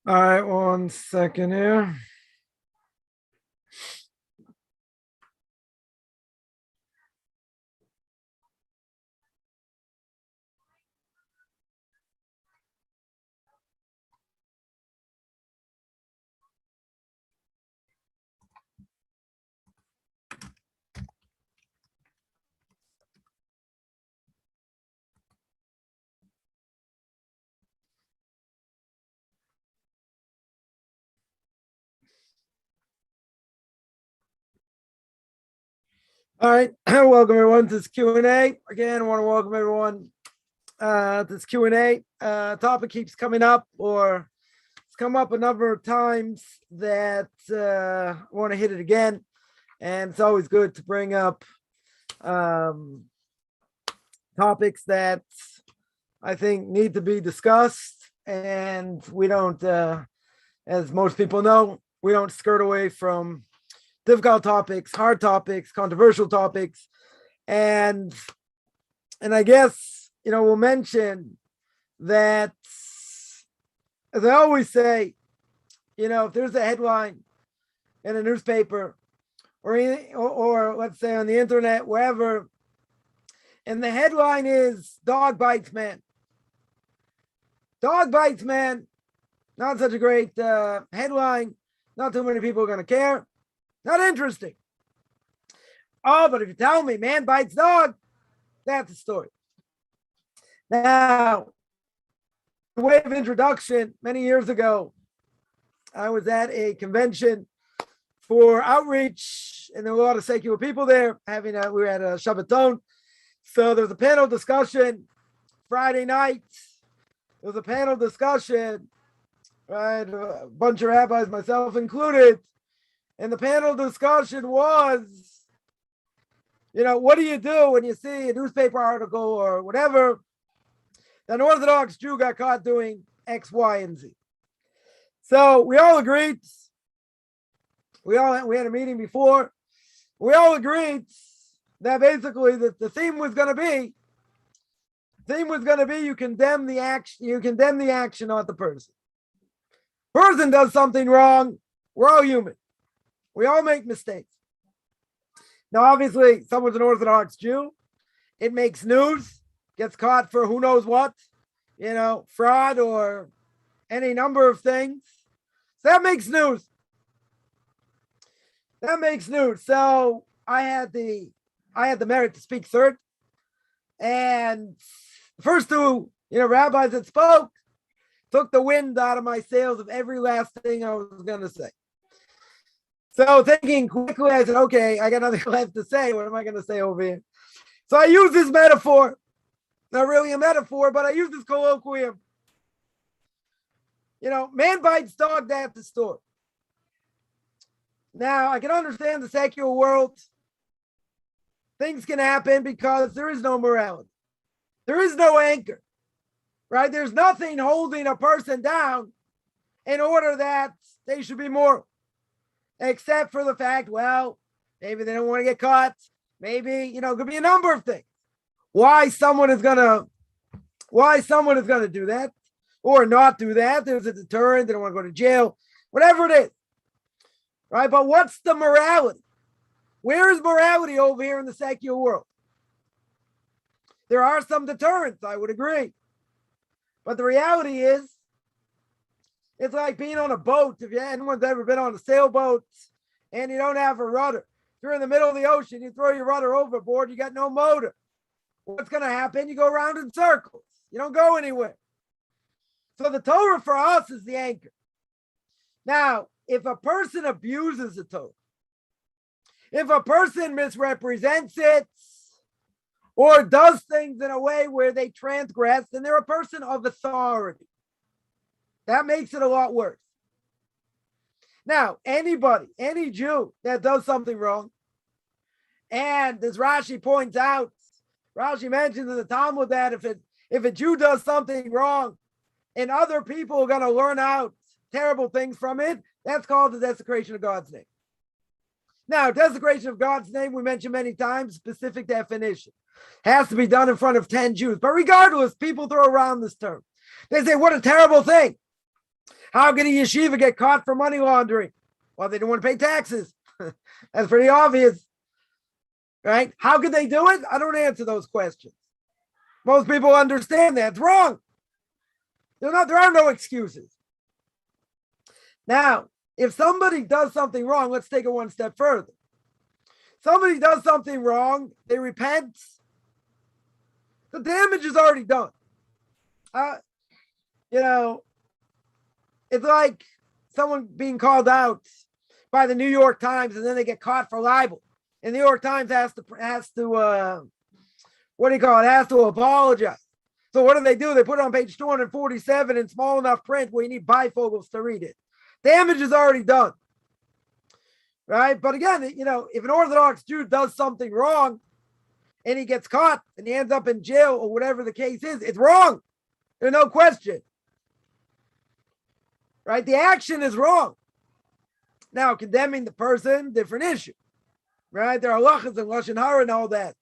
All right, 1 second here. All right, welcome everyone to this Q&A. Again, I want to welcome everyone to this Q&A. Topic keeps coming up, or it's come up a number of times that I want to hit it again. And it's always good to bring up topics that I think need to be discussed. And we don't, as most people know, we don't skirt away from difficult topics, hard topics, controversial topics. And I guess, we'll mention that, as I always say, if there's a headline in a newspaper or let's say on the internet, wherever, and the headline is dog bites man. Dog bites man. Not such a great headline. Not too many people are going to care. Not interesting. Oh, but if you tell me man bites dog, that's the story. Now, the way of introduction, many years ago, I was at a convention for outreach, and there were a lot of secular people there. We were at a Shabbaton. So there was a panel discussion Friday night. There was a panel discussion, right? A bunch of rabbis, myself included. And the panel discussion was, what do you do when you see a newspaper article or whatever? An Orthodox Jew got caught doing X, Y, and Z. So we all agreed. We had a meeting before. We all agreed that basically the theme was going to be you condemn the action, not the person. Person does something wrong. We're all human. We all make mistakes. Now, obviously, someone's an Orthodox Jew. It makes news, gets caught for who knows what, fraud or any number of things. So that makes news. So I had the merit to speak third. And the first two, rabbis that spoke took the wind out of my sails of every last thing I was going to say. So thinking quickly, I said, okay, I got nothing left to say. What am I going to say over here? So I use this metaphor. Not really a metaphor, but I use this colloquium. Man bites dog, that's the story. Now, I can understand the secular world. Things can happen because there is no morality. There is no anchor, right? There's nothing holding a person down in order that they should be moral. Except for the fact, well, maybe they don't want to get caught. Maybe, it could be a number of things. Why someone is gonna do that or not do that. There's a deterrent. They don't want to go to jail, whatever it is. Right? But what's the morality? Where is morality over here in the secular world? There are some deterrents, I would agree. But the reality is, it's like being on a boat. If anyone's ever been on a sailboat and you don't have a rudder, you're in the middle of the ocean, you throw your rudder overboard, you got no motor. What's going to happen? You go around in circles. You don't go anywhere. So the Torah for us is the anchor. Now, if a person abuses the Torah, if a person misrepresents it or does things in a way where they transgress, then they're a person of authority. That makes it a lot worse. Now, any Jew that does something wrong, and as Rashi points out, Rashi mentions in the Talmud that if a Jew does something wrong and other people are going to learn out terrible things from it, that's called the desecration of God's name. Now, desecration of God's name, we mentioned many times, specific definition. Has to be done in front of 10 Jews. But regardless, people throw around this term. They say, what a terrible thing. How can a yeshiva get caught for money laundering? Well, they don't want to pay taxes. That's pretty obvious, right? How could they do it? I don't answer those questions. Most people understand that. It's wrong. There are no excuses. Now, if somebody does something wrong, let's take it one step further. Somebody does something wrong, they repent, the damage is already done. It's like someone being called out by the New York Times and then they get caught for libel. And the New York Times has to apologize. So what do? They put it on page 247 in small enough print where you need bifocals to read it. Damage is already done. Right? But again, if an Orthodox Jew does something wrong and he gets caught and he ends up in jail or whatever the case is, it's wrong. There's no question. Right? The action is wrong. Now, condemning the person, different issue. Right? There are halachas and lashon hara and all that.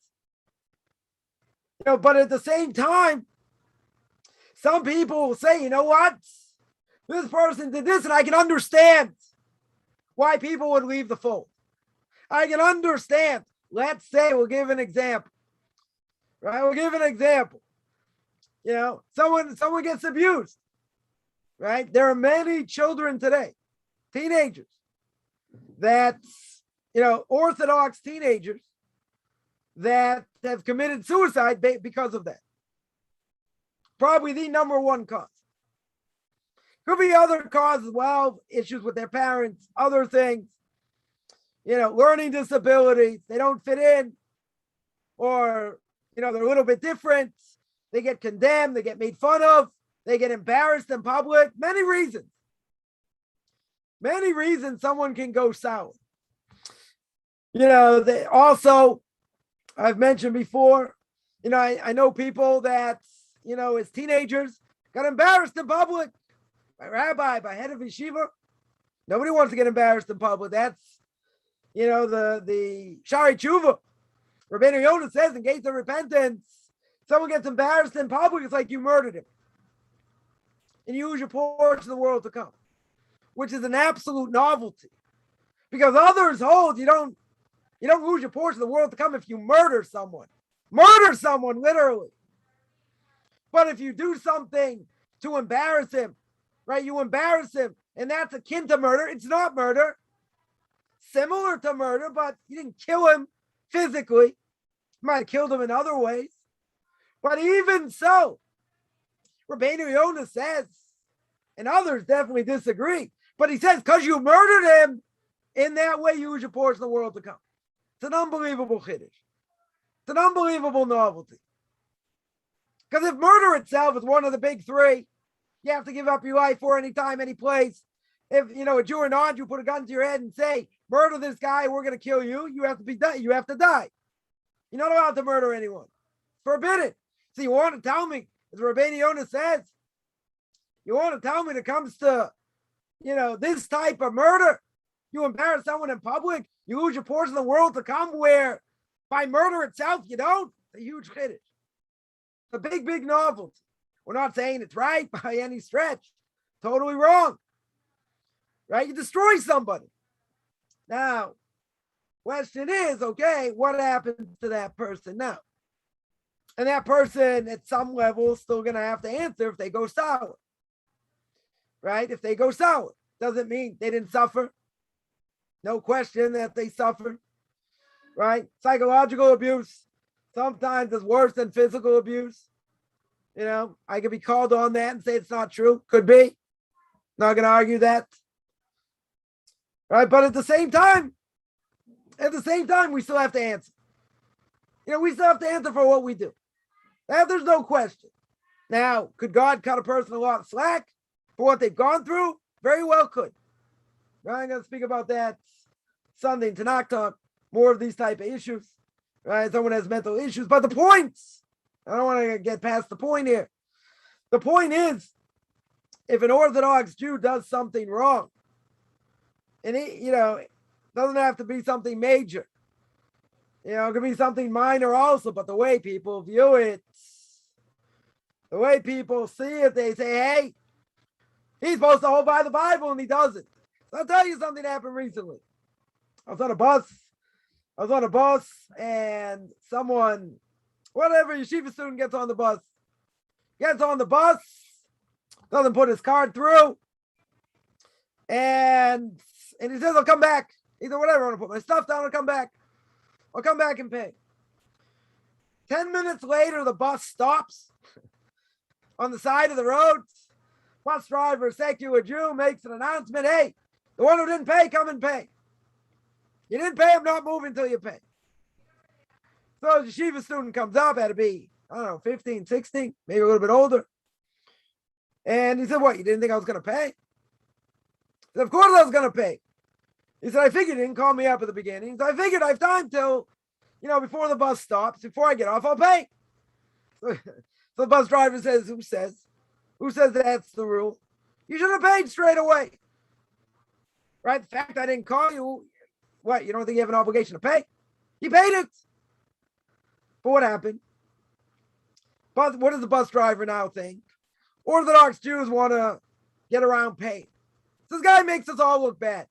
But at the same time, some people will say, you know what? This person did this, and I can understand why people would leave the fold. I can understand. Let's say, we'll give an example. Right? We'll give an example. Someone gets abused. Right? There are many children today, teenagers, that, Orthodox teenagers that have committed suicide because of that. Probably the number one cause. Could be other causes, well, issues with their parents, other things, learning disabilities, they don't fit in, or, they're a little bit different, they get condemned, they get made fun of, they get embarrassed in public, many reasons. Many reasons someone can go sour. They also, I've mentioned before, I know people that, as teenagers, got embarrassed in public by rabbi, by head of yeshiva. Nobody wants to get embarrassed in public. That's, the Shari Tshuva. Rabbi Yonah says in case of repentance, someone gets embarrassed in public, it's like you murdered him. And you lose your portion of the world to come, which is an absolute novelty. Because others hold you don't lose your portion of the world to come if you murder someone. Murder someone, literally. But if you do something to embarrass him, right? You embarrass him, and that's akin to murder. It's not murder. Similar to murder, but you didn't kill him physically. You might have killed him in other ways. But even so, Rabbi Yonah says, and others definitely disagree, but he says, because you murdered him, in that way you lose your portion of the world to come. It's an unbelievable chiddush. It's an unbelievable novelty. Because if murder itself is one of the big three, you have to give up your life for any time, any place. If, a Jew or non-Jew put a gun to your head and say, murder this guy, we're going to kill you, you have to die. You're not allowed to murder anyone. Forbidden. So you want to tell me, as Rabbi Yonah says, you want to tell me when it comes to, this type of murder, you embarrass someone in public, you lose your portion of the world to come, where by murder itself, you don't? It's a huge chiddush. It's a big, big novelty. We're not saying it's right by any stretch. Totally wrong. Right? You destroy somebody. Now, question is, okay, what happens to that person now? And that person at some level is still going to have to answer if they go sour. Right? If they go sour. Doesn't mean they didn't suffer. No question that they suffered. Right? Psychological abuse sometimes is worse than physical abuse. I could be called on that and say it's not true. Could be. Not going to argue that. Right? But at the same time, we still have to answer. We still have to answer for what we do. That there's no question. Now, could God cut a person a lot of slack for what they've gone through? Very well could. Right? I'm going to speak about that Sunday in Tanakh Talk. More of these type of issues. Right? Someone has mental issues. But the points, I don't want to get past the point here. The point is, if an Orthodox Jew does something wrong, and it doesn't have to be something major. It could be something minor also, but the way people view it, the way people see it, they say, hey, He's supposed to hold by the Bible and he doesn't. So I'll tell you something that happened recently. I was on a bus and someone, whatever, yeshiva student gets on the bus, doesn't put his card through, and he says, I'll come back. He said, whatever, I want to put my stuff down, I'll come back and pay. 10 minutes later, the bus stops on the side of the road. Bus driver, secular Jew, makes an announcement, hey, the one who didn't pay, come and pay. You didn't pay, I'm not moving until you pay. So the yeshiva student comes up, had to be, 15, 16, maybe a little bit older. And he said, what, you didn't think I was going to pay? He said, of course I was going to pay. He said, I figured you didn't call me up at the beginning. So I figured I have time till, before the bus stops, before I get off, I'll pay. So the bus driver says, who says that's the rule? You should have paid straight away. Right? The fact I didn't call you, what, you don't think you have an obligation to pay? You paid it. But what happened? But what does the bus driver now think? Orthodox Jews want to get around paying. This guy makes us all look bad.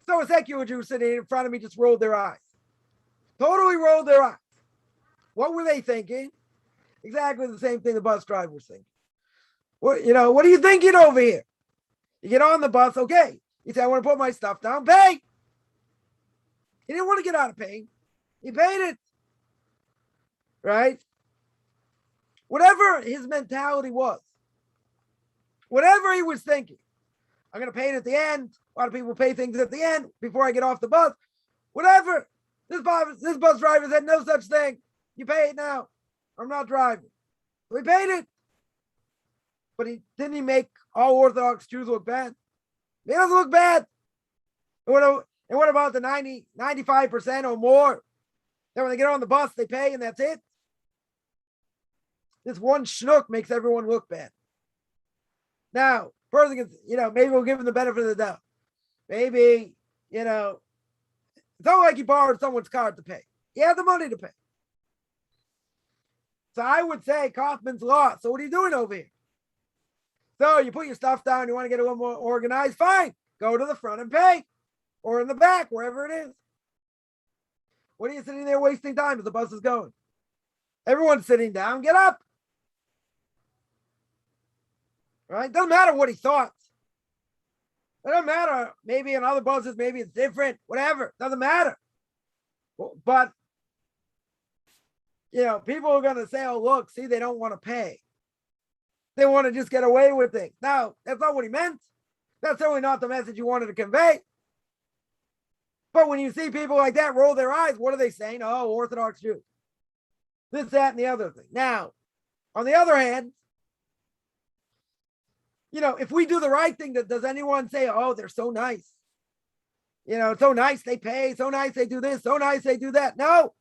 So a secular Jew sitting in front of me just rolled their eyes. Totally rolled their eyes. What were they thinking? Exactly the same thing the bus driver was thinking. What are you thinking over here? You get on the bus, okay. You say, I want to put my stuff down, pay. He didn't want to get out of paying. He paid it. Right? Whatever his mentality was, whatever he was thinking, I'm going to pay it at the end. A lot of people pay things at the end before I get off the bus. Whatever. This bus driver said no such thing. You pay it now. I'm not driving. So he paid it. But didn't he make all Orthodox Jews look bad? He doesn't look bad. And what about the 95% or more? Then when they get on the bus, they pay and that's it. This one schnook makes everyone look bad. Now, person can, maybe we'll give him the benefit of the doubt. Maybe, it's not like he borrowed someone's card to pay. He had the money to pay. So I would say Kaufman's law. So what are you doing over here? So you put your stuff down, you want to get a little more organized, fine. Go to the front and pay. Or in the back, wherever it is. What are you sitting there wasting time as the bus is going? Everyone's sitting down, get up. Right? Doesn't matter what he thought. It doesn't matter. Maybe in other buses, maybe it's different. Whatever. Doesn't matter. But, people are going to say, oh, look, see, they don't want to pay. They want to just get away with things. Now, that's not what he meant. That's certainly not the message you wanted to convey. But when you see people like that roll their eyes, what are they saying? Oh, Orthodox Jews. This, that, and the other thing. Now, on the other hand, if we do the right thing, does anyone say, oh, they're so nice? So nice they pay, so nice they do this, so nice they do that. No,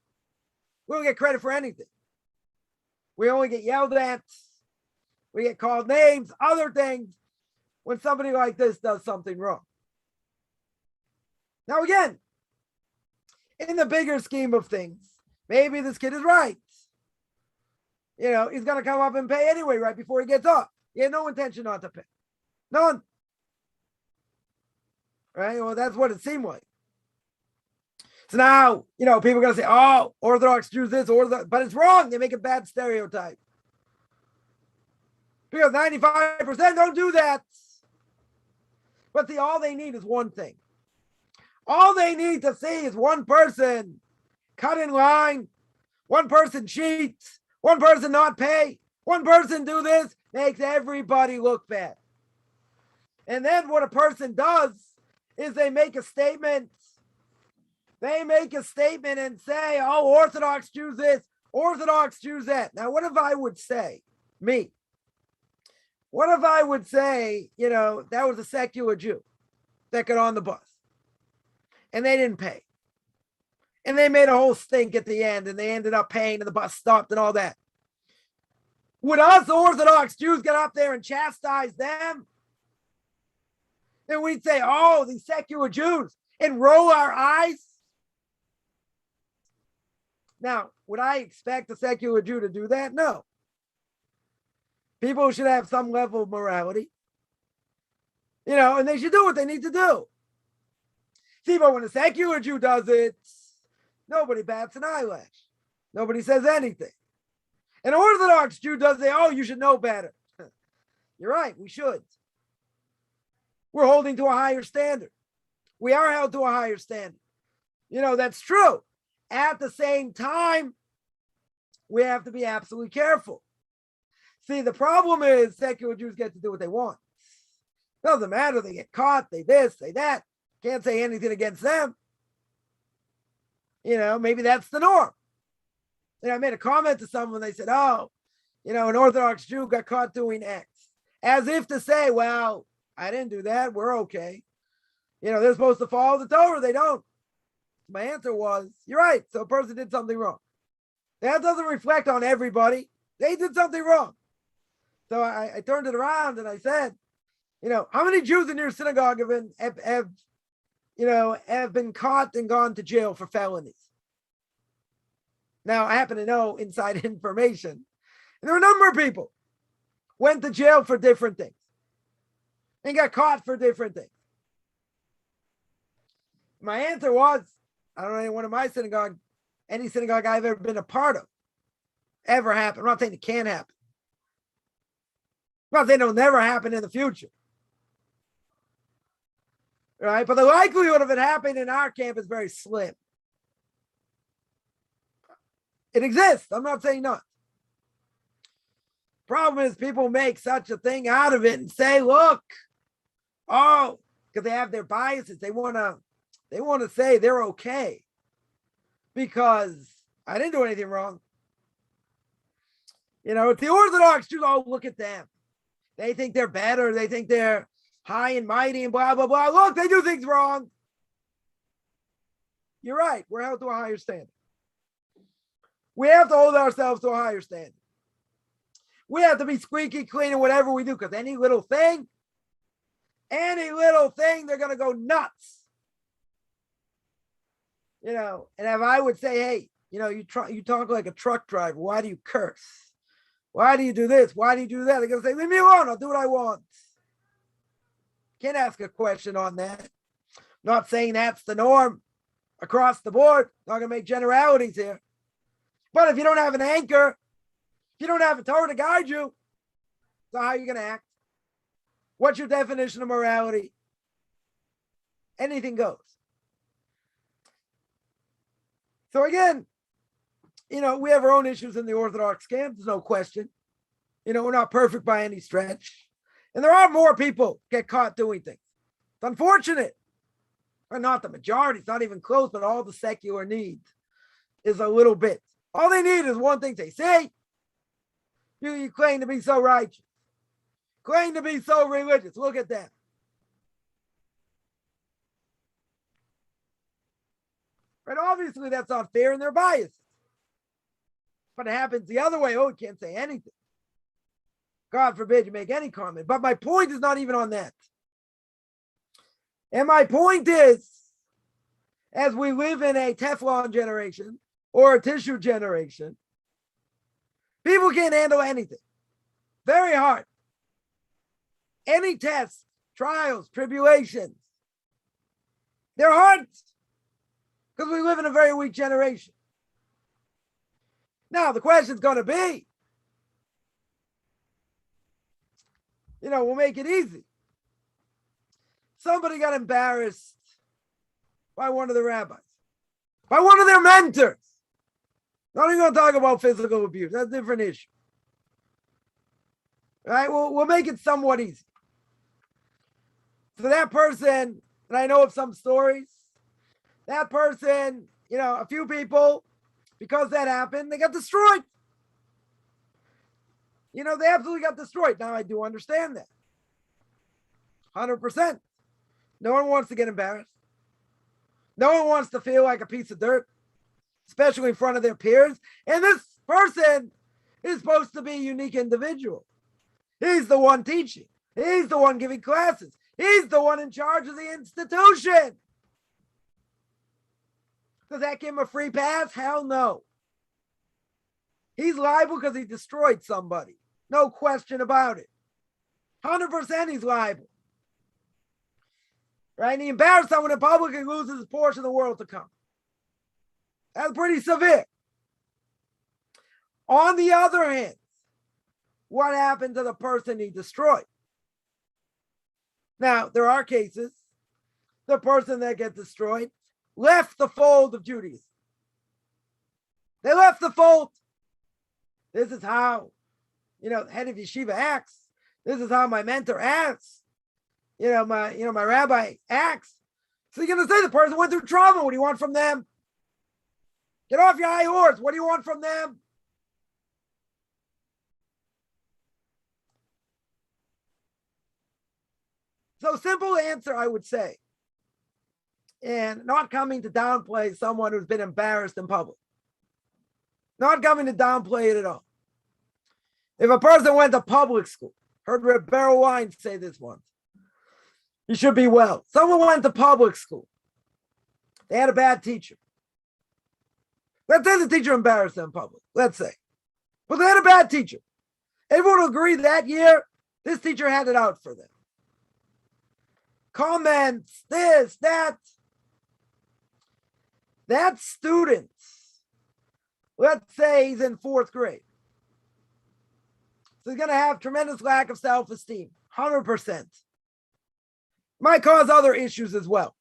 we don't get credit for anything. We only get yelled at. We get called names, other things, when somebody like this does something wrong. Now, again, in the bigger scheme of things, maybe this kid is right. He's going to come up and pay anyway right before he gets off. He had no intention not to pay. None. Right? Well, that's what it seemed like. So now, people are going to say, oh, Orthodox Jews this, but it's wrong. They make a bad stereotype. Because 95% don't do that. But see, all they need is one thing. All they need to see is one person cut in line, one person cheats, one person not pay, one person do this, makes everybody look bad. And then what a person does is they make a statement. They make a statement and say, oh, Orthodox Jews this, Orthodox Jews that. Now, what if I would say, me? What if I would say, that was a secular Jew that got on the bus and they didn't pay. And they made a whole stink at the end and they ended up paying and the bus stopped and all that. Would us Orthodox Jews get up there and chastise them? And we'd say, oh, these secular Jews, and roll our eyes? Now, would I expect a secular Jew to do that? No. People should have some level of morality, and they should do what they need to do. See, but when a secular Jew does it, nobody bats an eyelash. Nobody says anything. An Orthodox Jew does it, oh, you should know better. You're right, we should. We're holding to a higher standard. We are held to a higher standard. That's true. At the same time, we have to be absolutely careful. See, the problem is secular Jews get to do what they want. Doesn't matter. They get caught. They this, they that. Can't say anything against them. Maybe that's the norm. I made a comment to someone. They said, oh, an Orthodox Jew got caught doing X. As if to say, well, I didn't do that. We're okay. They're supposed to follow the Torah. They don't. My answer was, you're right. So a person did something wrong. That doesn't reflect on everybody. They did something wrong. So I turned it around and I said, how many Jews in your synagogue have been caught and gone to jail for felonies? Now, I happen to know inside information. And there were a number of people went to jail for different things and got caught for different things. My answer was, I don't know anyone in my synagogue, any synagogue I've ever been a part of, ever happened. I'm not saying it can't happen. I'm not saying it'll never happen in the future. Right? But the likelihood of it happening in our camp is very slim. It exists. I'm not saying not. Problem is people make such a thing out of it and say, look, because they have their biases. They want to say they're okay because I didn't do anything wrong. If the Orthodox Jews, oh, look at them. They think they're better. They think they're high and mighty and blah, blah, blah. Look, they do things wrong. You're right. We're held to a higher standard. We have to hold ourselves to a higher standard. We have to be squeaky clean in whatever we do, because any little thing, they're going to go nuts. And if I would say, hey, you talk like a truck driver. Why do you curse? Why do you do this? Why do you do that? They're going to say, leave me alone. I'll do what I want. Can't ask a question on that. I'm not saying that's the norm across the board. Not going to make generalities here. But if you don't have an anchor, if you don't have a Torah to guide you, so how are you going to act? What's your definition of morality? Anything goes. So again, we have our own issues in the Orthodox camp. There's no question. We're not perfect by any stretch. And there are more people get caught doing things. It's unfortunate. Or not the majority. It's not even close, but all the secular need is a little bit. All they need is one thing. They say, you claim to be so righteous. Claim to be so religious. Look at them. Right? Obviously, that's not fair and they're biased. But it happens the other way. Oh, you can't say anything. God forbid you make any comment. But my point is not even on that. And my point is, as we live in a Teflon generation or a tissue generation, people can't handle anything. Very hard. Any tests, trials, tribulations, they're hard because we live in a very weak generation. Now, the question's going to be, we'll make it easy. Somebody got embarrassed by one of the rabbis, by one of their mentors. Not even going to talk about physical abuse. That's a different issue. Right? We'll make it somewhat easy. So that person, and I know of some stories, that person, a few people, because that happened, they got destroyed. They absolutely got destroyed. Now, I do understand that. 100%. No one wants to get embarrassed. No one wants to feel like a piece of dirt, especially in front of their peers. And this person is supposed to be a unique individual. He's the one teaching. He's the one giving classes. He's the one in charge of the institution. Does that give him a free pass? Hell no. He's liable because he destroyed somebody. No question about it. 100% he's liable. Right? And he embarrassed someone in public and loses his portion of the world to come. That's pretty severe. On the other hand, what happened to the person he destroyed? Now, there are cases, the person that gets destroyed left the fold of Judaism. They left the fold. This is how, the head of yeshiva acts. This is how my mentor acts. My rabbi acts. So you're going to say the person went through trauma. What do you want from them? Get off your high horse. What do you want from them? So simple answer, I would say, and not coming to downplay someone who's been embarrassed in public. Not coming to downplay it at all. If a person went to public school, heard Rabbi Wine say this once, you should be well. Someone went to public school. They had a bad teacher. Let's say the teacher embarrassed them in public. Let's say. But they had a bad teacher. Everyone will agree that year, this teacher had it out for them. Comments, this, that. That student, let's say he's in 4th grade. So he's going to have tremendous lack of self-esteem, 100%. Might cause other issues as well.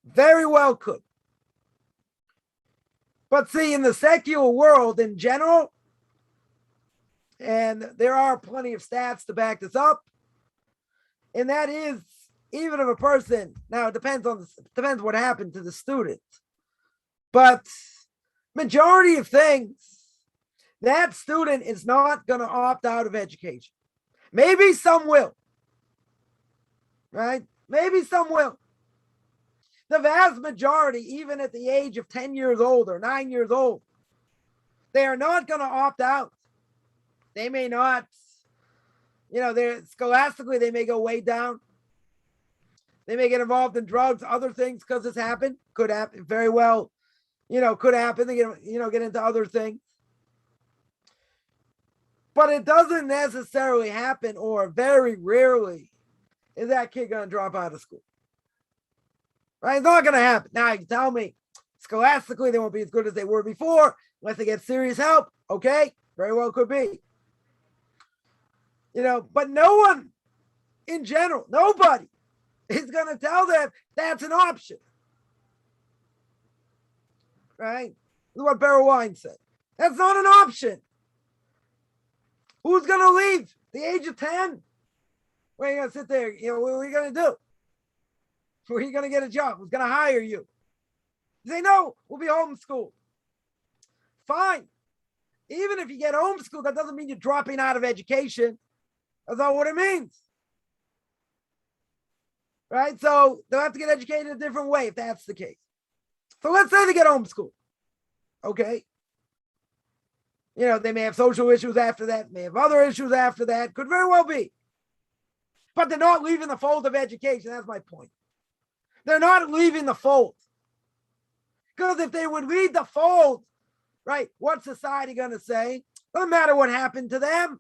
Very well could. But see, in the secular world in general, and there are plenty of stats to back this up, and that is, even if a person, now it depends what happened to the student, but majority of things, that student is not going to opt out of education. Maybe some will, right? Maybe some will. The vast majority, even at the age of 10 years old or 9 years old, they are not going to opt out. They may not, they're scholastically, they may go way down. They may get involved in drugs, other things, because it's happened. Could happen, very well, could happen. They get into other things. But it doesn't necessarily happen, or very rarely is that kid going to drop out of school. Right? It's not going to happen. Now, you can tell me, scholastically, they won't be as good as they were before, unless they get serious help. Okay? Very well could be. But no one, in general, nobody is going to tell them that's an option. Right? This is what Barrow Wine said. That's not an option. Who's going to leave the age of 10? Where are you going to sit there? What are you going to do? Where are you going to get a job? Who's going to hire you? You say, no, we'll be homeschooled. Fine. Even if you get homeschooled, that doesn't mean you're dropping out of education. That's not what it means. Right? So they'll have to get educated a different way if that's the case. So let's say they get homeschooled. Okay. They may have social issues after that, may have other issues after that. Could very well be. But they're not leaving the fold of education. That's my point. They're not leaving the fold. Because if they would leave the fold, right, what's society going to say? Doesn't matter what happened to them.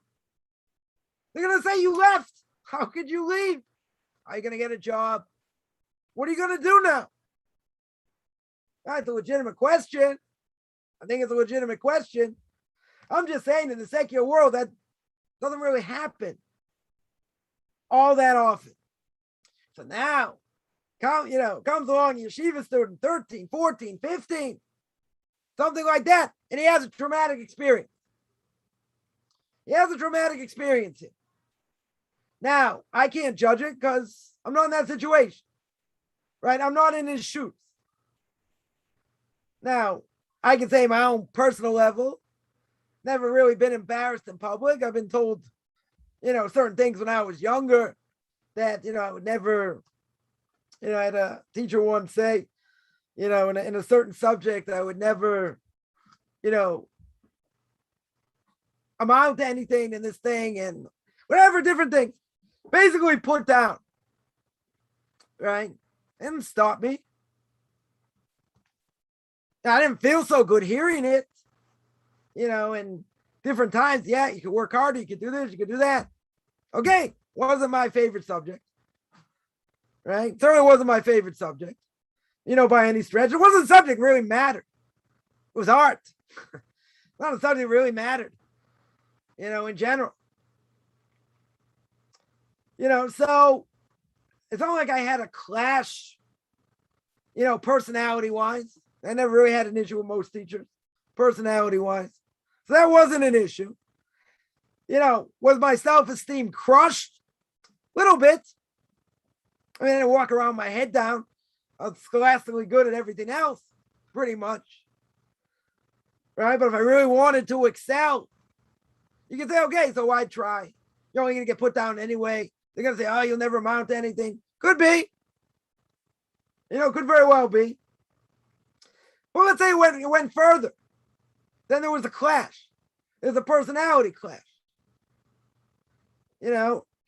They're going to say you left. How could you leave? Are you going to get a job? What are you going to do now? That's a legitimate question. I think it's a legitimate question. I'm just saying in the secular world, that doesn't really happen all that often. So now, comes along a yeshiva student, 13, 14, 15, something like that, and he has a traumatic experience. Here. Now, I can't judge it because I'm not in that situation, right? I'm not in his shoes. Now, I can say my own personal level, never really been embarrassed in public. I've been told, certain things when I was younger that, I would never, I had a teacher once say, in a certain subject, I would never, amount to anything in this thing and whatever, different things. Basically put down, right? Didn't stop me. I didn't feel so good hearing it, and different times. Yeah, you could work harder. You could do this. You could do that. Okay, wasn't my favorite subject, right? Certainly wasn't my favorite subject, by any stretch. It wasn't a subject that really mattered. It was art. Not a subject that really mattered, in general. So it's not like I had a clash, personality-wise. I never really had an issue with most teachers, personality-wise. So that wasn't an issue. Was my self-esteem crushed? A little bit. I mean, I walk around with my head down. I was scholastically good at everything else, pretty much. Right? But if I really wanted to excel, you can say, okay, so why try? You're only going to get put down anyway. They're going to say, oh, you'll never amount to anything. Could be. Could very well be. Well, let's say it went further. Then there was a clash. There's a personality clash.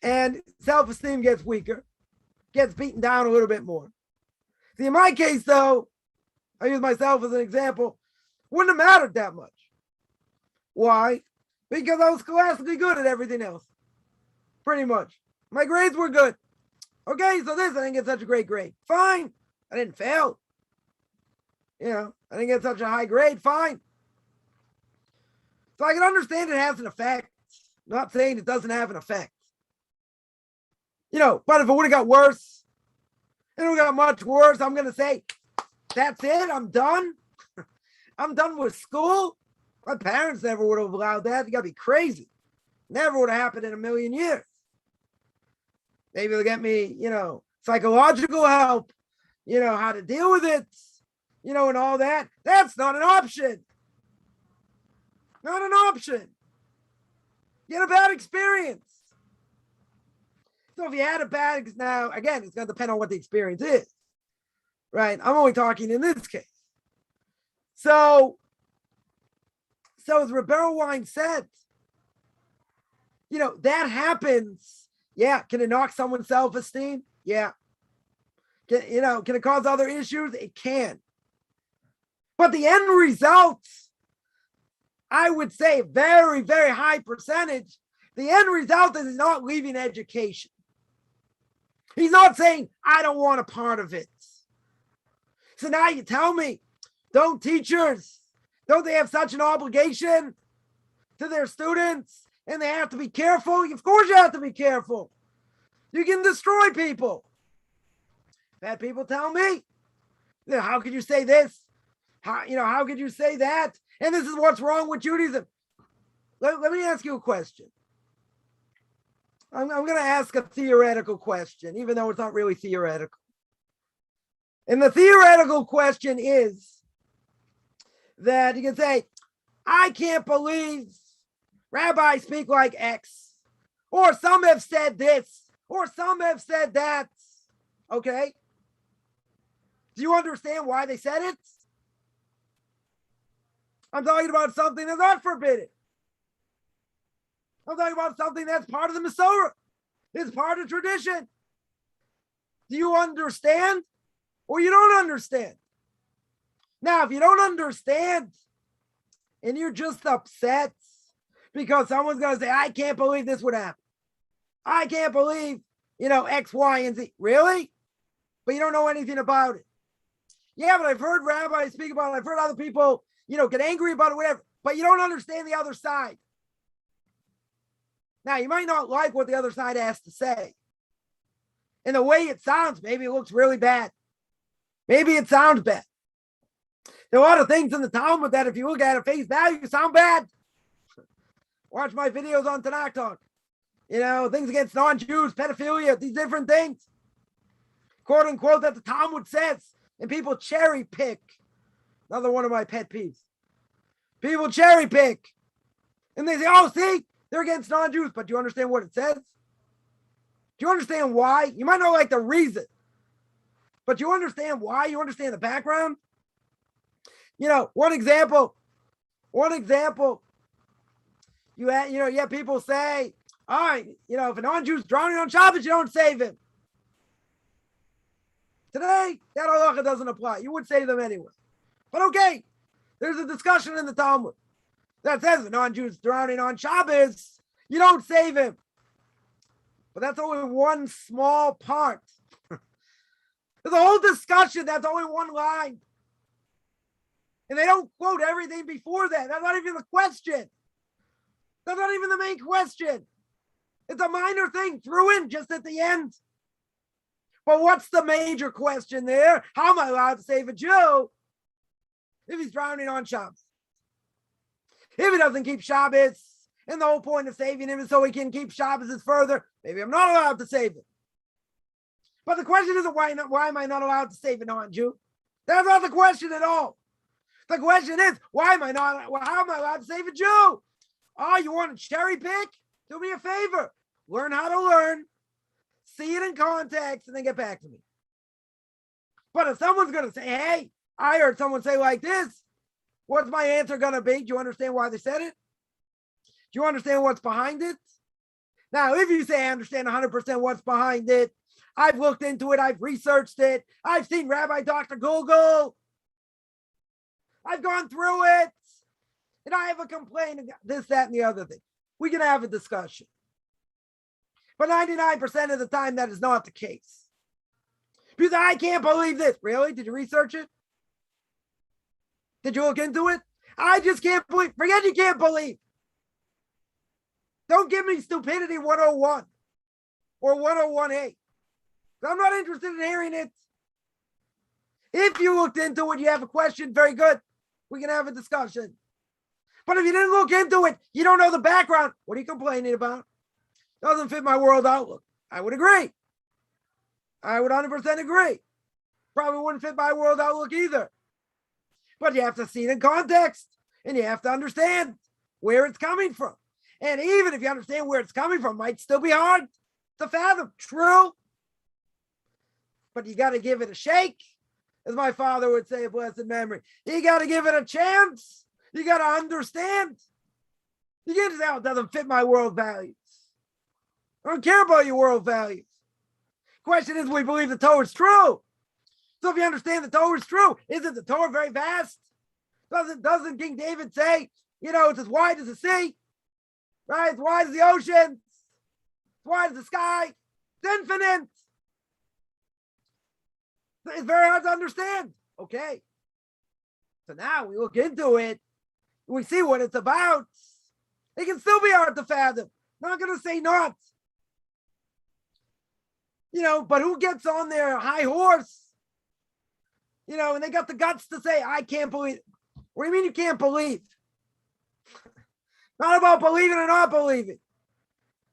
And self-esteem gets weaker, gets beaten down a little bit more. See, in my case, though, I use myself as an example, wouldn't have mattered that much. Why? Because I was scholastically good at everything else. Pretty much. My grades were good. Okay, so I didn't get such a great grade. Fine. I didn't fail. I didn't get such a high grade. Fine. So I can understand it has an effect. I'm not saying it doesn't have an effect. But if it would have got worse, it would have got much worse, I'm going to say, that's it. I'm done. I'm done with school. My parents never would have allowed that. You got to be crazy. Never would have happened in a million years. Maybe they'll get me, psychological help, how to deal with it, and all that. That's not an option. Not an option. You had a bad experience. So if you had a bad, now, again, it's going to depend on what the experience is, right? I'm only talking in this case. So as Rabbi Wine said, that happens. Yeah. Can it knock someone's self-esteem? Yeah. Can it cause other issues? It can. But the end result, I would say very, very high percentage, the end result is not leaving education. He's not saying, I don't want a part of it. So now you tell me, don't teachers, don't they have such an obligation to their students? And they have to be careful? Of course you have to be careful. You can destroy people. I've had people tell me, how could you say this? How could you say that? And this is what's wrong with Judaism. Let me ask you a question. I'm going to ask a theoretical question, even though it's not really theoretical. And the theoretical question is that you can say, I can't believe rabbis speak like X, or some have said this, or some have said that. Okay? Do you understand why they said it? I'm talking about something that's not forbidden. I'm talking about something that's part of the Masorah. It's part of tradition. Do you understand or you don't understand? Now, if you don't understand and you're just upset because someone's going to say, I can't believe this would happen. I can't believe, X, Y, and Z. Really? But you don't know anything about it. Yeah, but I've heard rabbis speak about it. I've heard other people, get angry about it, whatever. But you don't understand the other side. Now, you might not like what the other side has to say. And the way it sounds, maybe it looks really bad. Maybe it sounds bad. There are a lot of things in the Talmud that if you look at it face value, sound bad. Watch my videos on Tanakh Talk. Things against non-Jews, pedophilia, these different things. Quote unquote that the Talmud says. And people cherry pick. Another one of my pet peeves. People cherry pick. And they say, oh, see, they're against non-Jews. But do you understand what it says? Do you understand why? You might not like the reason. But you understand why? You understand the background? One example. You have people say, all right, if a non-Jew's drowning on Shabbos, you don't save him. Today, that halacha doesn't apply. You would save them anyway. But okay, there's a discussion in the Talmud. that says if a non-Jew is drowning on Shabbos, you don't save him. But that's only one small part. There's a whole discussion. That's only one line. And they don't quote everything before that. That's not even the question. That's not even the main question. It's a minor thing threw in just at the end. But what's the major question there? How am I allowed to save a Jew if he's drowning on Shabbos? If he doesn't keep Shabbos, and the whole point of saving him is so he can keep Shabbos further, maybe I'm not allowed to save him. But the question isn't why am I not allowed to save a non-Jew? That's not the question at all. The question is, how am I allowed to save a Jew? Oh, you want to cherry pick? Do me a favor. Learn how to learn, see it in context, and then get back to me. But if someone's going to say, hey, I heard someone say like this, what's my answer going to be? Do you understand why they said it? Do you understand what's behind it? Now, if you say I understand 100% what's behind it, I've looked into it, I've researched it, I've seen Rabbi Dr. Google, I've gone through it, and I have a complaint about this, that, and the other thing. We can have a discussion. But 99% of the time, that is not the case. Because I can't believe this. Really? Did you research it? Did you look into it? I just can't believe. Forget you can't believe. Don't give me stupidity 101 or 101A. I'm not interested in hearing it. If you looked into it, you have a question, very good. We can have a discussion. But if you didn't look into it, you don't know the background. What are you complaining about? Doesn't fit my world outlook. I would agree. I would 100% agree. Probably wouldn't fit my world outlook either. But you have to see it in context, and you have to understand where it's coming from. And even if you understand where it's coming from, it might still be hard to fathom. True. But you got to give it a shake, as my father would say, blessed memory. You got to give it a chance. You got to understand. You can't say, oh, it doesn't fit my world values. I don't care about your world values. Question is, we believe the Torah is true. So if you understand the Torah is true, isn't the Torah very vast? Doesn't King David say, it's as wide as the sea, right? As wide as the ocean, as wide as the sky. It's infinite. It's very hard to understand. Okay. So now we look into it. We see what it's about. It can still be hard to fathom. Not going to say not. But who gets on their high horse? And they got the guts to say, I can't believe. What do you mean you can't believe? Not about believing or not believing.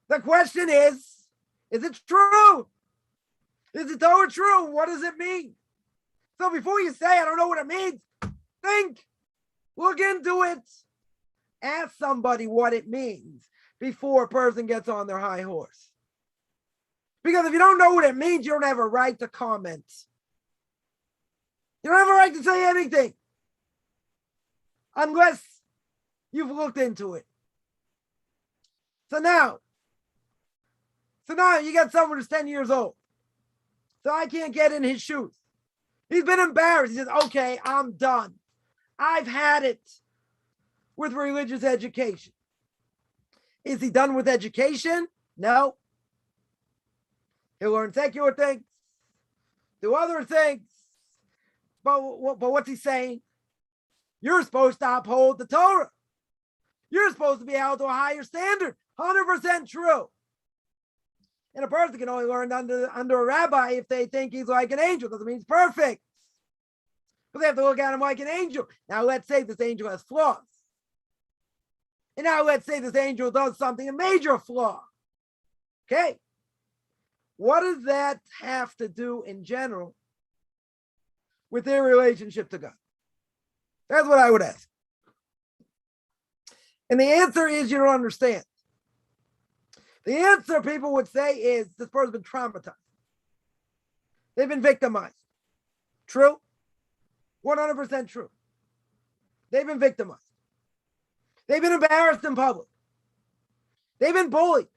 The question is it true? Is the Torah true? What does it mean? So before you say, I don't know what it means, think, look into it, ask somebody what it means before a person gets on their high horse. Because if you don't know what it means, you don't have a right to comment. You don't have a right to say anything unless you've looked into it. So now you got someone who's 10 years old. So I can't get in his shoes. He's been embarrassed. He says, okay, I'm done. I've had it with religious education. Is he done with education? No. He'll learn secular things, do other things. But what's he saying? You're supposed to uphold the Torah. You're supposed to be held to a higher standard. 100% true. And a person can only learn under a rabbi if they think he's like an angel. Doesn't mean he's perfect. But they have to look at him like an angel. Now let's say this angel has flaws. And now let's say this angel does something, a major flaw. Okay. What does that have to do in general with their relationship to God? That's what I would ask. And the answer is you don't understand. The answer people would say is this person's been traumatized. They've been victimized. True? 100% true. They've been victimized. They've been embarrassed in public. They've been bullied.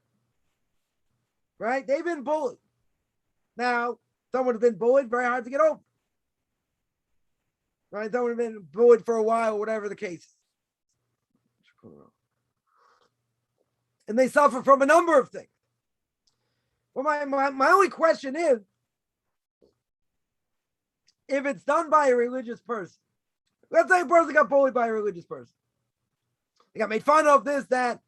Right? They've been bullied. Now, someone has been bullied, very hard to get over. Right? Someone has been bullied for a while, whatever the case is. And they suffer from a number of things. Well, my only question is, if it's done by a religious person, let's say a person got bullied by a religious person. They got made fun of, this, that.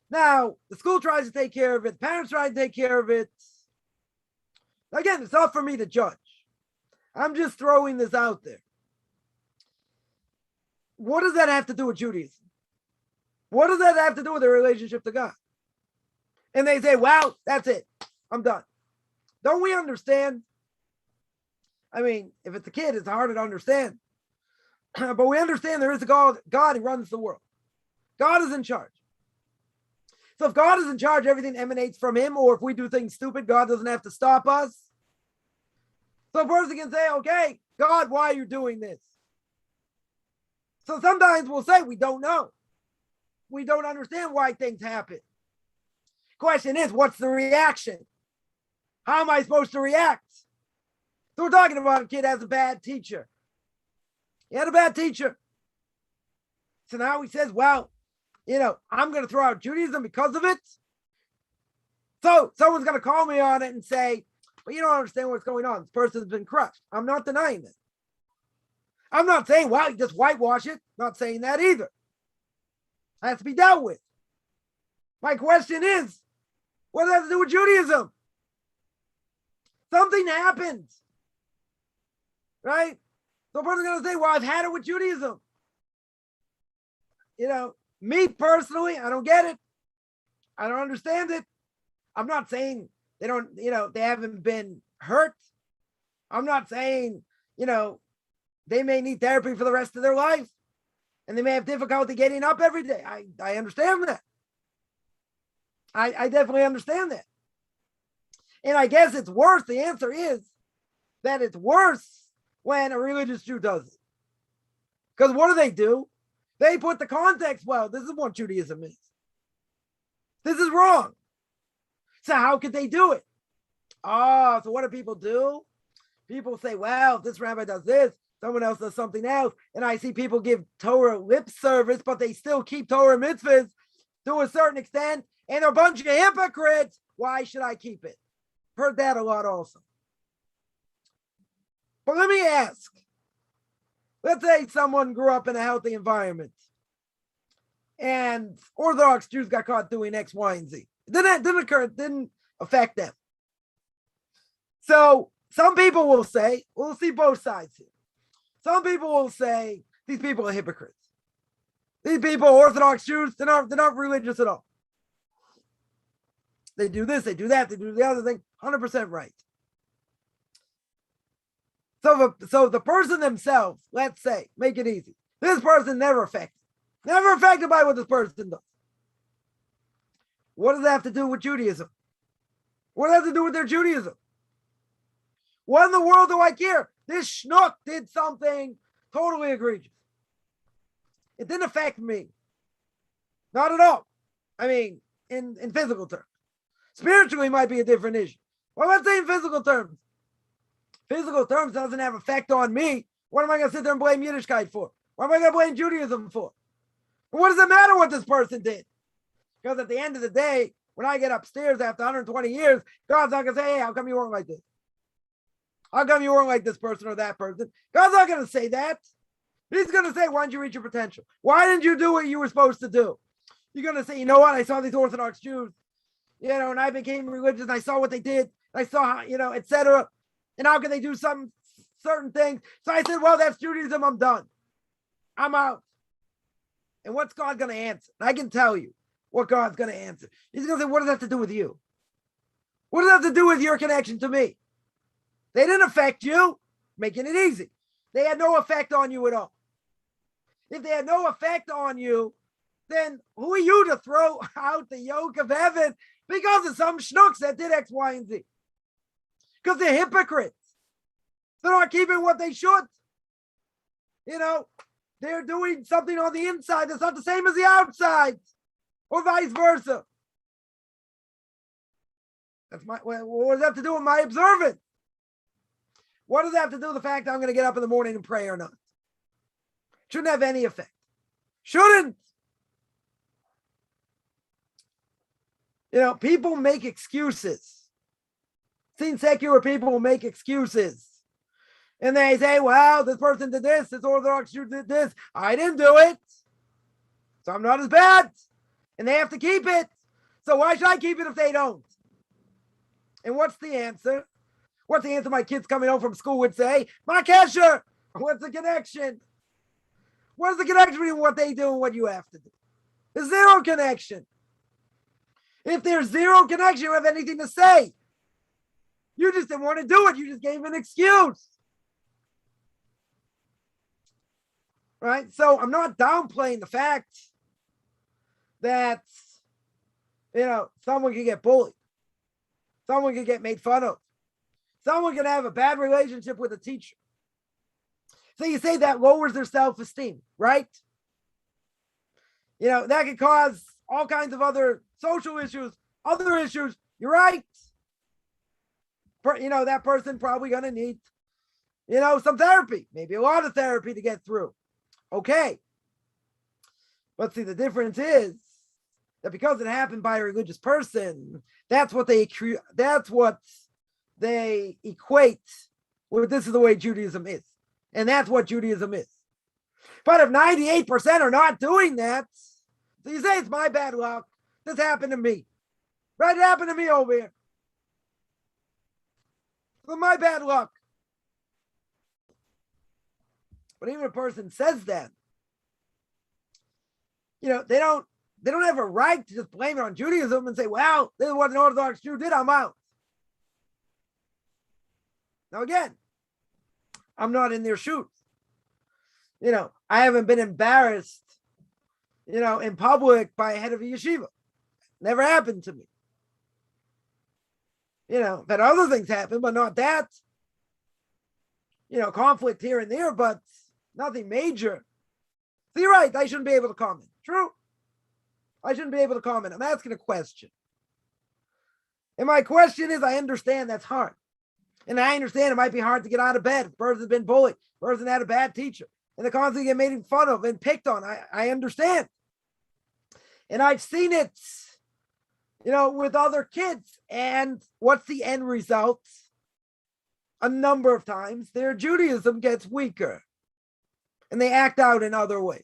Now, the school tries to take care of it. Parents try to take care of it. Again, it's not for me to judge. I'm just throwing this out there. What does that have to do with Judaism? What does that have to do with the relationship to God? And they say, well, that's it. I'm done. Don't we understand? I mean, if it's a kid, it's harder to understand. But we understand there is a God who runs the world. God is in charge. So if God is in charge, everything emanates from him, or if we do things stupid, God doesn't have to stop us. So a person can say, okay, God, why are you doing this? So sometimes we'll say we don't know. We don't understand why things happen. Question is, what's the reaction? How am I supposed to react? So we're talking about a kid has a bad teacher. He had a bad teacher. So now he says, well, I'm going to throw out Judaism because of it. So someone's going to call me on it and say, but you don't understand what's going on. This person's been crushed. I'm not denying it. I'm not saying, well, you just whitewash it. Not saying that either. It has to be dealt with. My question is, what does that have to do with Judaism? Something happened. Right? So a person's going to say, well, I've had it with Judaism. Me personally, I don't get it. I don't understand it. I'm not saying they don't, they haven't been hurt. I'm not saying, they may need therapy for the rest of their life and they may have difficulty getting up every day. I understand that. I definitely understand that. And I guess it's worse. The answer is that it's worse when a religious Jew does it. Because what do? They put the context, well, this is what Judaism is. This is wrong. So how could they do it? So what do people do? People say, well, this rabbi does this, someone else does something else. And I see people give Torah lip service, but they still keep Torah mitzvahs to a certain extent. And they're a bunch of hypocrites. Why should I keep it? Heard that a lot also. But let me ask. Let's say someone grew up in a healthy environment and Orthodox Jews got caught doing X, Y, and Z. It didn't affect them. So some people will say, we'll see both sides here. Some people will say, these people are hypocrites. These people, Orthodox Jews, they're not religious at all. They do this, they do that, they do the other thing, 100% right. So the person themselves, let's say, make it easy. This person never affected by what this person does. What does that have to do with Judaism? What does that have to do with their Judaism? What in the world do I care? This schnook did something totally egregious. It didn't affect me. Not at all. I mean, in physical terms. Spiritually might be a different issue. Well, let's say in physical terms. Physical terms doesn't have effect on me. What am I going to sit there and blame Yiddishkeit for? What am I going to blame Judaism for? And what does it matter what this person did? Because at the end of the day, when I get upstairs after 120 years, God's not going to say, hey, how come you weren't like this? How come you weren't like this person or that person? God's not going to say that. He's going to say, why didn't you reach your potential? Why didn't you do what you were supposed to do? You're going to say, you know what? I saw these Orthodox Jews, and I became religious. And I saw what they did. I saw how, etc. And how can they do some certain things? So I said, well, that's Judaism. I'm done. I'm out. And what's God going to answer? And I can tell you what God's going to answer. He's going to say, what does that have to do with you? What does that have to do with your connection to me? They didn't affect you, making it easy. They had no effect on you at all. If they had no effect on you, then who are you to throw out the yoke of heaven because of some schnooks that did X, Y, and Z? Because they're hypocrites. They're not keeping what they should. They're doing something on the inside that's not the same as the outside, or vice versa. What does that have to do with my observance? What does that have to do with the fact that I'm going to get up in the morning and pray or not? Shouldn't have any effect. Shouldn't. People make excuses. Seen secular people will make excuses. And they say, well, this person did this Orthodox Jew did this. I didn't do it. So I'm not as bad. And they have to keep it. So why should I keep it if they don't? And what's the answer? What's the answer my kids coming home from school would say? My Kesher, what's the connection? What's the connection between what they do and what you have to do? There's zero connection. If there's zero connection, you don't have anything to say. You just didn't want to do it. You just gave an excuse. Right? So I'm not downplaying the fact that, someone can get bullied. Someone can get made fun of. Someone can have a bad relationship with a teacher. So you say that lowers their self-esteem, right? That could cause all kinds of other social issues, other issues. You're right. That person probably going to need, some therapy, maybe a lot of therapy to get through. Okay. But see, the difference is that because it happened by a religious person, that's what they equate with this is the way Judaism is. And that's what Judaism is. But if 98% are not doing that, so you say it's my bad luck. This happened to me. Right? It happened to me over here. So my bad luck. But even if a person says that, they don't have a right to just blame it on Judaism and say, well, this is what an Orthodox Jew did, I'm out. Now again, I'm not in their shoes. I haven't been embarrassed, in public by a head of a yeshiva. Never happened to me. That other things happen, but not that. Conflict here and there, but nothing major. So you're right, I shouldn't be able to comment. True. I shouldn't be able to comment. I'm asking a question. And my question is, I understand that's hard. And I understand it might be hard to get out of bed. The person's been bullied. The person had a bad teacher. And they constantly get made fun of and picked on. I understand. And I've seen it, with other kids. And what's the end result? A number of times, their Judaism gets weaker. And they act out in other ways.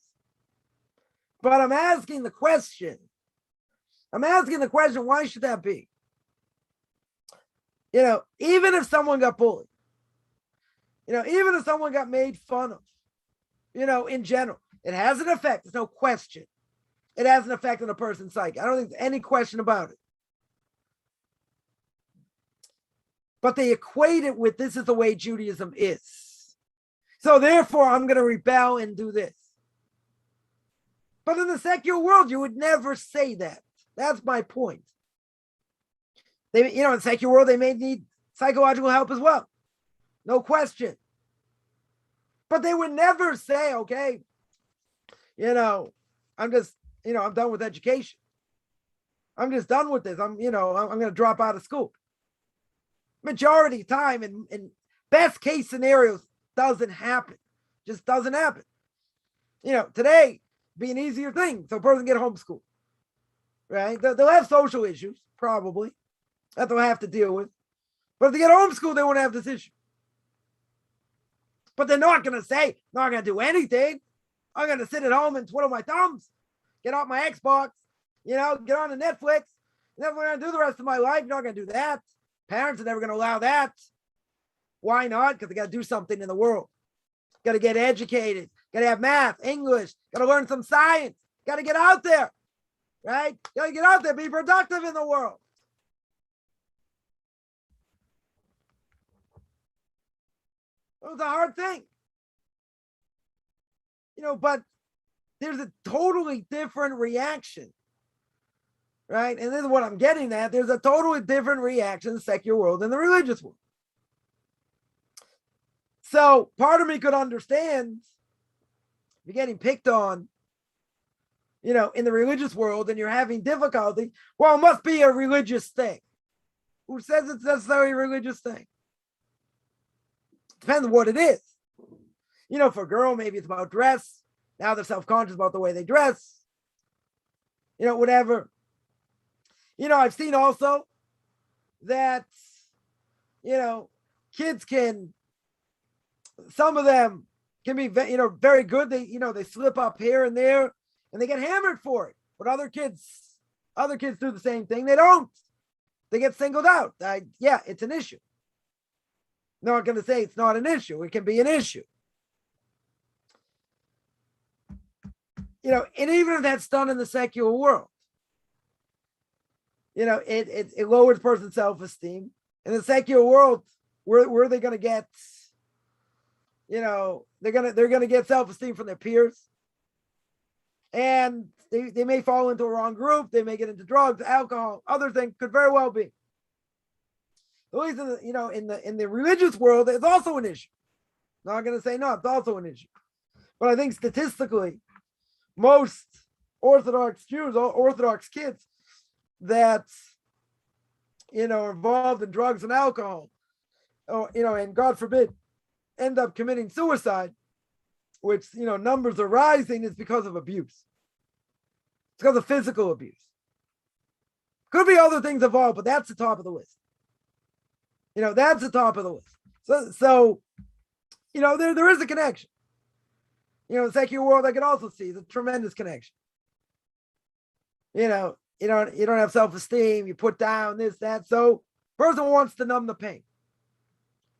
But I'm asking the question, why should that be? Even if someone got bullied, even if someone got made fun of, in general, it has an effect. There's no question. It has an effect on a person's psyche. I don't think there's any question about it. But they equate it with this is the way Judaism is. So therefore, I'm going to rebel and do this. But in the secular world, you would never say that. That's my point. In the secular world, they may need psychological help as well. No question. But they would never say, okay, I'm just, I'm done with education. I'm just done with this. I'm going to drop out of school. Majority of time in best case scenarios doesn't happen. Just doesn't happen. Today be an easier thing. So a person get homeschooled, right? They'll have social issues, probably, that they'll have to deal with. But if they get homeschooled, they won't have this issue. But they're not going to say, not going to do anything. I'm going to sit at home and twiddle my thumbs, get off my Xbox, get on the Netflix. And that's what I'm going to do the rest of my life. You're not going to do that. Parents are never going to allow that. Why not? Because they got to do something in the world. Got to get educated. Got to have math, English. Got to learn some science. Got to get out there, right? Got to get out there, be productive in the world. It was a hard thing. But there's a totally different reaction, right? And this is what I'm getting at. There's a totally different reaction in the secular world than the religious world. So part of me could understand if you're getting picked on, in the religious world and you're having difficulty. Well, it must be a religious thing. Who says it's necessarily a religious thing? Depends on what it is. For a girl, maybe it's about dress. Now they're self-conscious about the way they dress. Whatever. I've seen also that, kids some of them can be, very good. They slip up here and there and they get hammered for it. But other kids do the same thing. They don't. They get singled out. Yeah, it's an issue. Not going to say it's not an issue. It can be an issue. And even if that's done in the secular world, it lowers a person's self-esteem. In the secular world, where are they going to get, they're going to get self-esteem from their peers. And they may fall into a wrong group. They may get into drugs, alcohol, other things could very well be. At least in the religious world, it's also an issue. Not going to say no, it's also an issue. But I think statistically, most Orthodox Jews, Orthodox kids that, are involved in drugs and alcohol, and God forbid, end up committing suicide, which, numbers are rising, is because of abuse. It's because of physical abuse. Could be other things involved, but that's the top of the list. That's the top of the list. So there is a connection. The secular world, I can also see the tremendous connection. You don't have self-esteem, you put down this, that. So person wants to numb the pain.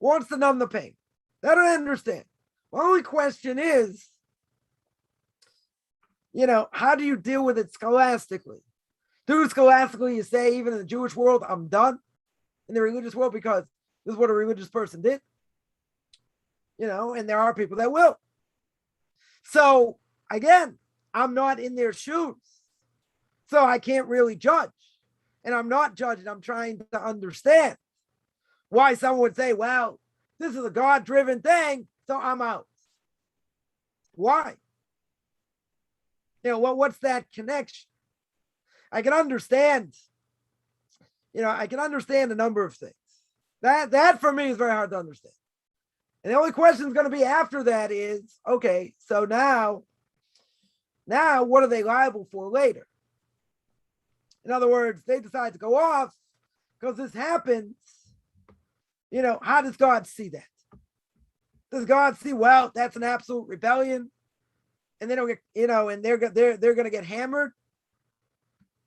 That I understand. My only question is, how do you deal with it scholastically? Scholastically, you say, even in the Jewish world, I'm done. In the religious world, because this is what a religious person did. And there are people that will. So again, I'm not in their shoes. So I can't really judge. And I'm not judging. I'm trying to understand why someone would say, well, this is a God-driven thing, so I'm out. Why? What's that connection? I can understand. I can understand a number of things. That for me is very hard to understand. And the only question is going to be after that is, okay, so now what are they liable for later? In other words, they decide to go off because this happens. How does God see that? Does God see, well, that's an absolute rebellion, and they don't get, and they're going to get hammered,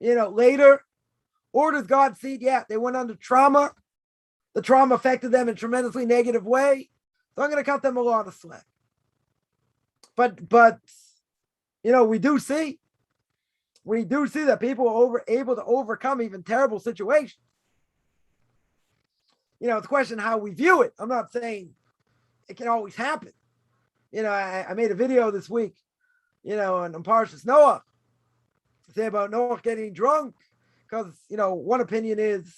later? Or does God see, yeah, they went under trauma. The trauma affected them in a tremendously negative way. So I'm going to cut them a lot of slack. But we do see that people are able to overcome even terrible situations. It's a question how we view it. I'm not saying it can always happen. I made a video this week, on Parshas Noah, say about Noah getting drunk. Because, one opinion is,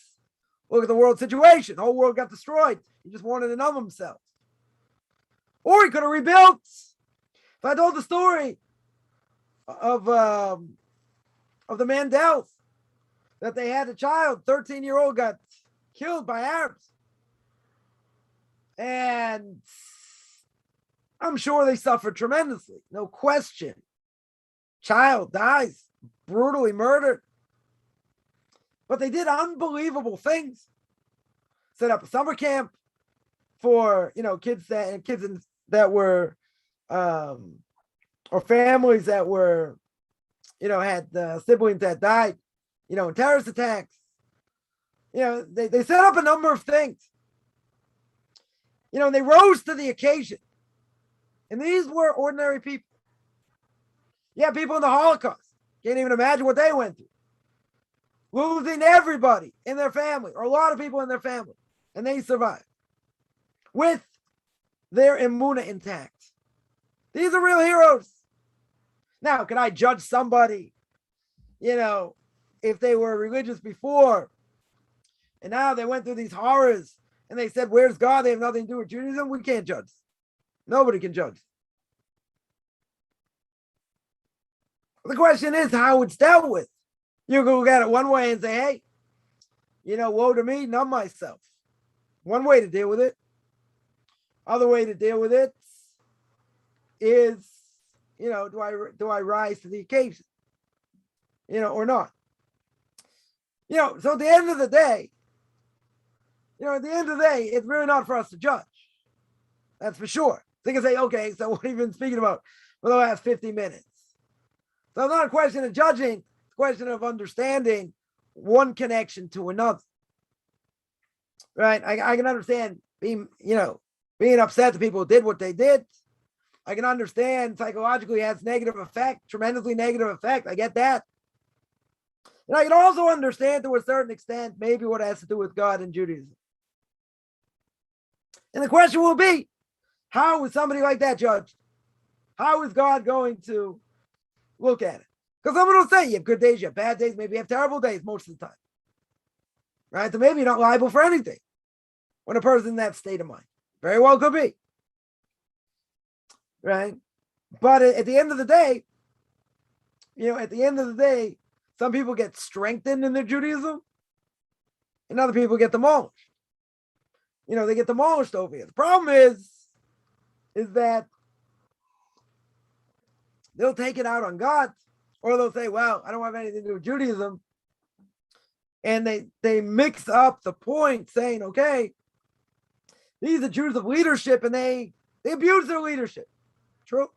look at the world situation. The whole world got destroyed. He just wanted to numb himself. Or he could have rebuilt. If I told the story of the Mandels, that they had a child, 13-year-old, got killed by Arabs. And I'm sure they suffered tremendously. No question. Child dies, brutally murdered. But they did unbelievable things. Set up a summer camp for, kids that were, or families that were, had siblings that died, in terrorist attacks. They set up a number of things. And they rose to the occasion. And these were ordinary people. Yeah, people in the Holocaust. Can't even imagine what they went through. Losing everybody in their family, or a lot of people in their family, and they survived with their emunah intact. These are real heroes. Now, can I judge somebody, if they were religious before, and now they went through these horrors, and they said, where's God? They have nothing to do with Judaism. We can't judge. Nobody can judge. The question is how it's dealt with. You can look at it one way and say, hey, woe to me, numb myself. One way to deal with it. Other way to deal with it is, do I rise to the occasion, or not? So at the end of the day, it's really not for us to judge. That's for sure. They can say, okay, so what have you been speaking about for the last 50 minutes? So it's not a question of judging, it's a question of understanding one connection to another. Right? I can understand being upset that people did what they did. I can understand psychologically it has negative effect, tremendously negative effect. I get that. And I can also understand to a certain extent maybe what it has to do with God and Judaism. And the question will be, how is somebody like that judged? How is God going to look at it? Because someone will say you have good days, you have bad days, maybe you have terrible days most of the time. Right? So maybe you're not liable for anything when a person's in that state of mind. Very well could be. Right? But at the end of the day, some people get strengthened in their Judaism and other people get demolished. They get demolished over here. The problem is that they'll take it out on God, or they'll say, well, I don't have anything to do with Judaism. And they mix up the point saying, okay, these are Jews of leadership and they abuse their leadership. True.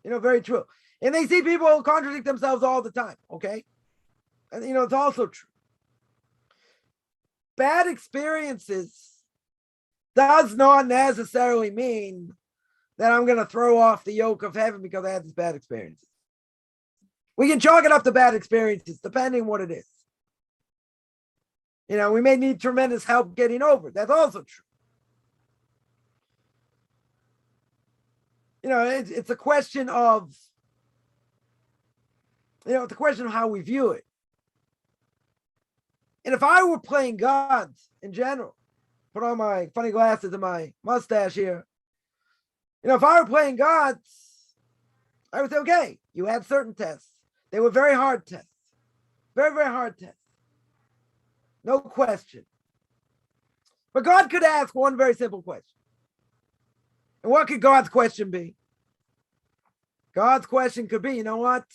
Very true. And they see people contradict themselves all the time. Okay. And, it's also true. Bad experiences does not necessarily mean that I'm going to throw off the yoke of heaven because I had this bad experience. We can chalk it up to bad experiences, depending what it is. We may need tremendous help getting over it. That's also true. It's a question of, it's a question of how we view it. And if I were playing God in general, put on my funny glasses and my mustache here, if I were playing God, I would say, okay, you had certain tests. They were very hard tests. Very, very hard tests. No question. But God could ask one very simple question. And what could God's question be? God's question could be, you know what?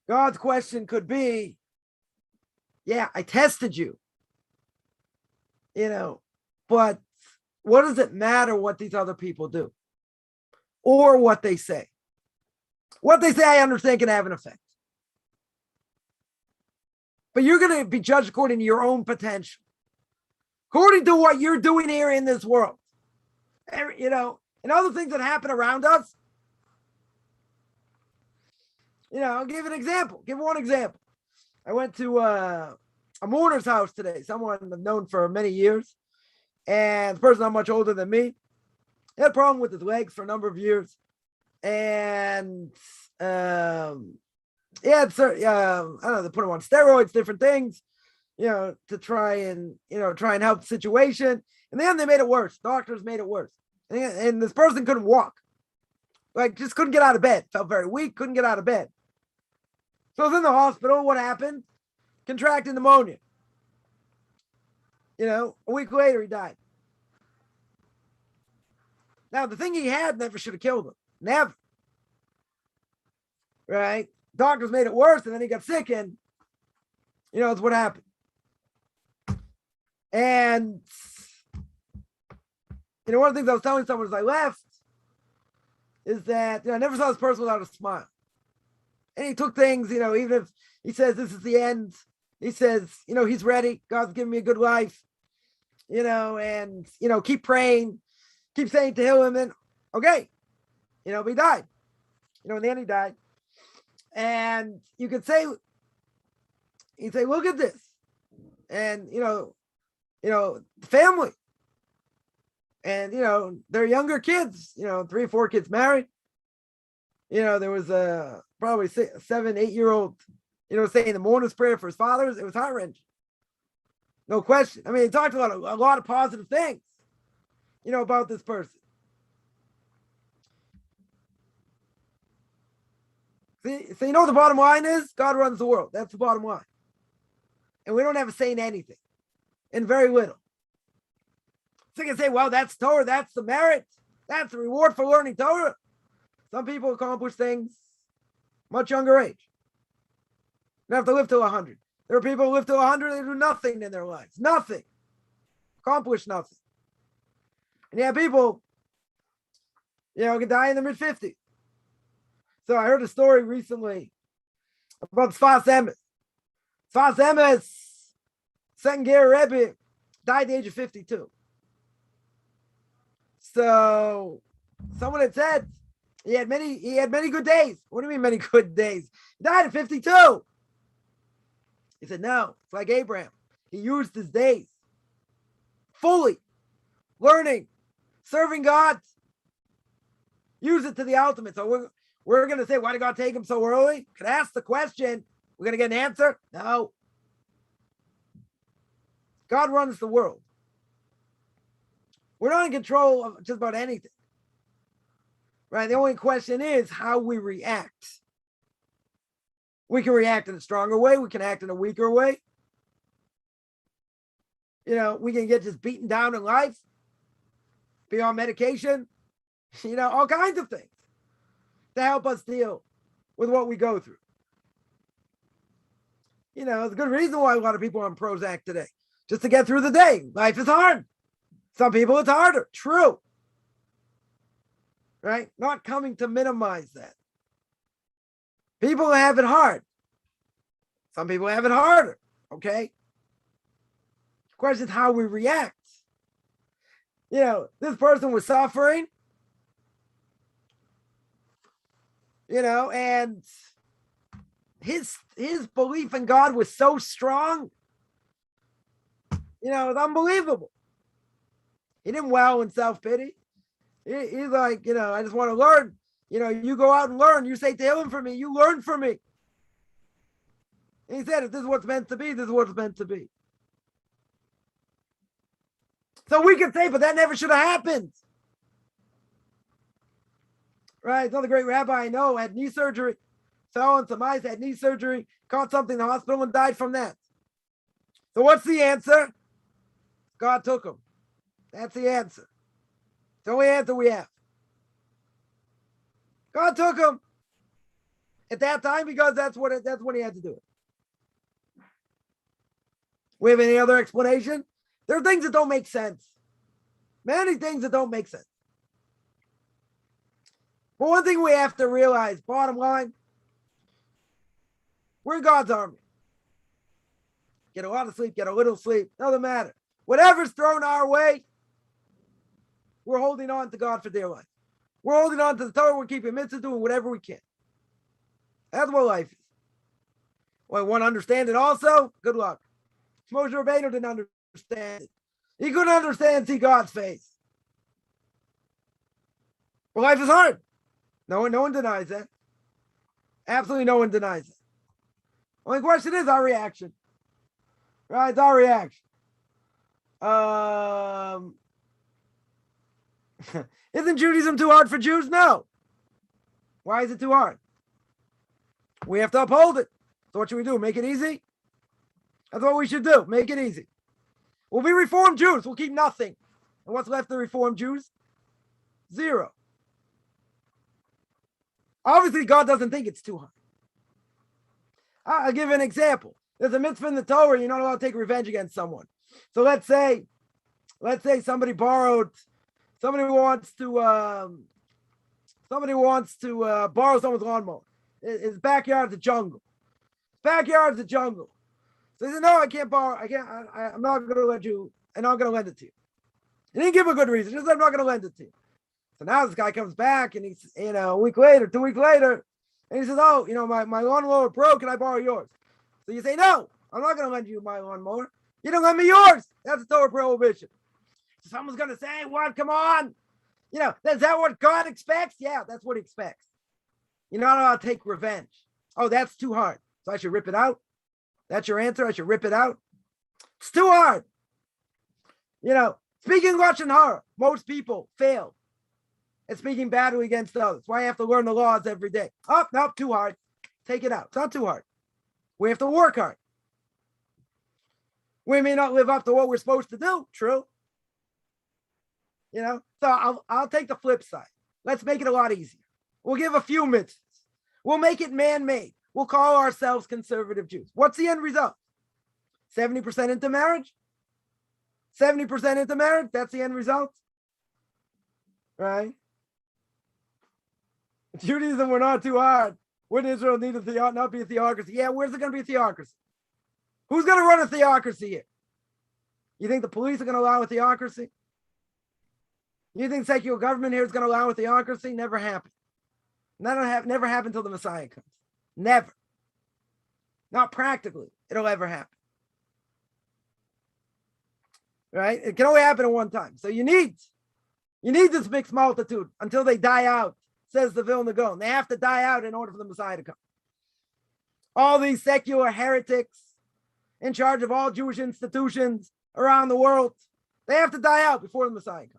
God's question could be, yeah, I tested you. But what does it matter what these other people do? Or what they say? What they say, I understand, can have an effect. But you're going to be judged according to your own potential. According to what you're doing here in this world. And other things that happen around us. I'll give an example. Give one example. I went to a mourner's house today. Someone I've known for many years. And the person not much older than me. He had a problem with his legs for a number of years. And he had certain, I don't know, they put him on steroids, different things, to try and help the situation. And then they made it worse. Doctors made it worse. And this person couldn't walk. Just couldn't get out of bed. Felt very weak, couldn't get out of bed. So I was in the hospital. What happened? Contracted pneumonia. A week later, he died. Now, the thing he had never should have killed him. Never. Right? Doctors made it worse, and then he got sick, and, it's what happened. And, one of the things I was telling someone as I left is that, I never saw this person without a smile. And he took things, even if he says this is the end, he says, he's ready. God's giving me a good life, and, keep praying, keep saying to him, and okay, but he died. In the end he died. And you could say, he'd say, look at this. And, family. And, they're younger kids, 3 or 4 kids married. There was a probably 7, 8-year-old, saying the mourner's prayer for his fathers. It was heart-wrenching. No question. I mean, he talked a lot of positive things, about this person. So the bottom line is God runs the world. That's the bottom line. And we don't have a say in anything. And very little. So you can say, well, that's Torah. That's the merit. That's the reward for learning Torah. Some people accomplish things much younger age. don't have to live till 100. There are people who live till 100, they do nothing in their lives. Nothing. Accomplish nothing. And you have people, can die in their mid-50s. So I heard a story recently about Sfas Emes. Sfas Emes, second gear Rabbi, died at the age of 52. So someone had said he had many good days. What do you mean many good days? He died at 52. He said, no, it's like Abraham. He used his days fully, learning, serving God. Use it to the ultimate. So we're going to say, why did God take him so early? Can I ask the question? We're going to get an answer? No. God runs the world. We're not in control of just about anything. Right? The only question is how we react. We can react in a stronger way. We can act in a weaker way. We can get just beaten down in life, be on medication, all kinds of things to help us deal with what we go through. There's a good reason why a lot of people are on Prozac today, just to get through the day. Life is hard. Some people it's harder. True. Right? Not coming to minimize that. People have it hard. Some people have it harder. Okay? The question is how we react. This person was suffering. And his belief in God was so strong. It's unbelievable. He didn't wallow in self-pity. He's like, I just want to learn. You go out and learn. You say Tehillim for me. You learn from me. And he said, if this is what's meant to be, this is what's meant to be. So we could say, but that never should have happened. Right? Another great rabbi I know had knee surgery. Fell on some ice, had knee surgery, caught something in the hospital and died from that. So what's the answer? God took him. That's the answer. It's the only answer we have. God took him at that time because that's when he had to do it. We have any other explanation? There are things that don't make sense. Many things that don't make sense. But one thing we have to realize, bottom line, we're God's army. Get a lot of sleep, get a little sleep, doesn't matter. Whatever's thrown our way, we're holding on to God for dear life. We're holding on to the Torah, we're keeping mitzvah, doing whatever we can. That's what life is. Well, want to understand it also? Good luck. Moshe Rabbeinu didn't understand it. He couldn't understand, see God's face. Well, life is hard. No one denies that. Absolutely no one denies it. Only question is our reaction. Right? It's our reaction. Isn't Judaism too hard for Jews? No. Why is it too hard? We have to uphold it. So what should we do? Make it easy? That's what we should do. Make it easy. We'll be Reformed Jews. We'll keep nothing. And what's left of Reformed Jews? Zero. Obviously, God doesn't think it's too hard. I'll give you an example. There's a mitzvah in the Torah. You're not allowed to take revenge against someone. So let's say somebody wants to borrow someone's lawnmower. His backyard's a jungle. So he said, no, I can't borrow. I'm not going to let you, and I'm going to lend it to you. He didn't give a good reason. He just said, I'm not going to lend it to you. So now this guy comes back and he's, a week later, 2 weeks later, and he says, oh, my lawnmower broke. Can I borrow yours? So you say, no, I'm not going to lend you my lawnmower. You don't lend me yours. That's a Torah prohibition. So someone's going to say, what? Come on. Is that what God expects? Yeah, that's what he expects. You're not allowed to take revenge. Oh, that's too hard. So I should rip it out? That's your answer? I should rip it out? It's too hard. Speaking Lashon Hara, most people fail at speaking badly against others. That's why I have to learn the laws every day. Oh, no, too hard. Take it out. It's not too hard. We have to work hard. We may not live up to what we're supposed to do. True. So I'll take the flip side. Let's make it a lot easier. We'll give a few mitzvahs. We'll make it man-made. we'll call ourselves conservative Jews. What's the end result? 70% into marriage? 70% into marriage? That's the end result? Right? Judaism were not too hard. Wouldn't Israel need not be a theocracy? Yeah, where's it going to be a theocracy? Who's going to run a theocracy here? You think the police are going to allow a theocracy? You think secular government here is going to allow a theocracy? Never happened. Never happen until the Messiah comes. Never. Not practically. It'll ever happen. Right? It can only happen at one time. So you need this mixed multitude until they die out, says the Vilna Gaon. They have to die out in order for the Messiah to come. All these secular heretics in charge of all Jewish institutions around the world, they have to die out before the Messiah comes.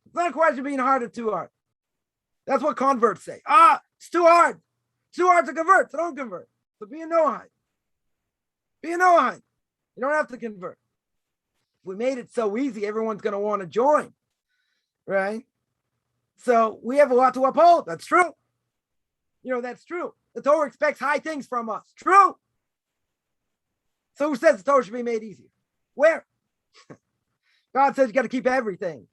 It's not a question of being hard or too hard. That's what converts say. It's too hard. It's too hard to convert, so don't convert. So be a Noahide. Be a Noahide. You don't have to convert. If we made it so easy, everyone's going to want to join, right? So we have a lot to uphold. That's true. That's true. The Torah expects high things from us. True. So who says the Torah should be made easier? Where? God says you got to keep everything.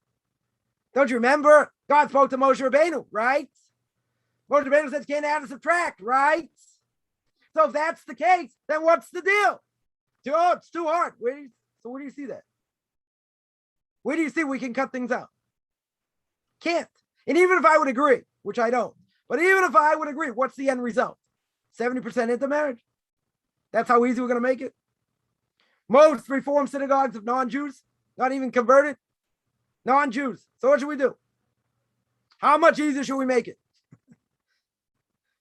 Don't you remember? God spoke to Moshe Rabbeinu, right? Moshe Rabbeinu says you can't add or subtract, right? So if that's the case, then what's the deal? It's too hard. Where do you see that? Where do you see we can cut things out? Can't. And even if I would agree, which I don't, but even if I would agree, what's the end result? 70% into marriage. That's how easy we're going to make it. Most Reform synagogues of non-Jews, not even converted, non-Jews. So what should we do? How much easier should we make it?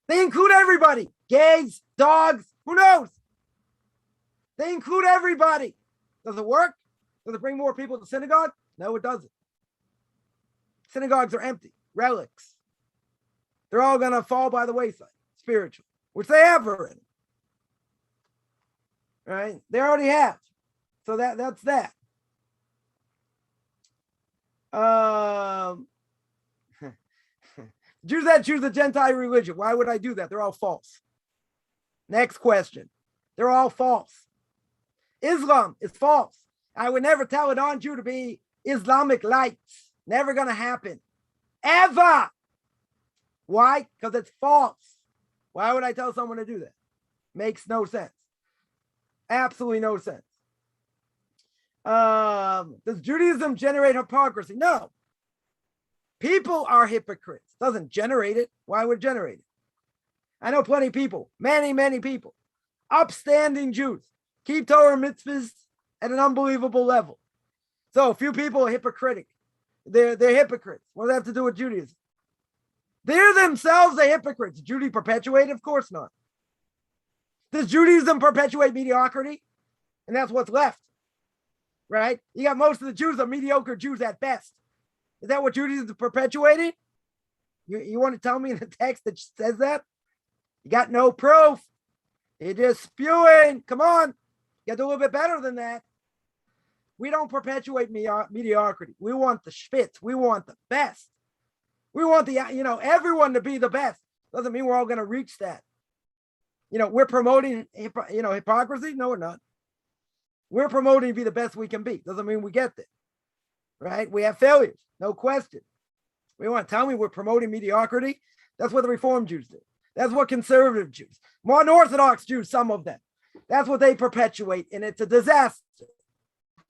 They include everybody. Gays, dogs, who knows? They include everybody. Does it work? Does it bring more people to synagogue? No, it doesn't. Synagogues are empty, relics. They're all going to fall by the wayside, spiritual, which they have already. Right? They already have. So that's that. Jews that choose the Gentile religion. Why would I do that? They're all false. Next question. They're all false. Islam is false. I would never tell a non-Jew to be Islamic lights. Never going to happen. Ever. Why? Because it's false. Why would I tell someone to do that? Makes no sense. Absolutely no sense. Does Judaism generate hypocrisy? No. People are hypocrites. Doesn't generate it. Why would it generate it? I know plenty of people, many people, upstanding Jews, keep Torah mitzvahs at an unbelievable level. So a few people are hypocritic. They're hypocrites. What does that have to do with Judaism? They're themselves the hypocrites. Does Judaism perpetuate? Of course not. Does Judaism perpetuate mediocrity? And that's what's left, right? You got most of the Jews are mediocre Jews at best. Is that what Judaism is perpetuating? You want to tell me in the text that says that? You got no proof. You're just spewing. Come on. You got to do a little bit better than that. We don't perpetuate mediocrity. We want the spitz. We want the best. We want everyone to be the best. Doesn't mean we're all going to reach that. We're promoting, hypocrisy. No, we're not. We're promoting to be the best we can be. Doesn't mean we get there, right? We have failures, no question. We want to tell me we're promoting mediocrity. That's what the Reform Jews do. That's what conservative Jews, modern Orthodox Jews, some of them, that's what they perpetuate, and it's a disaster.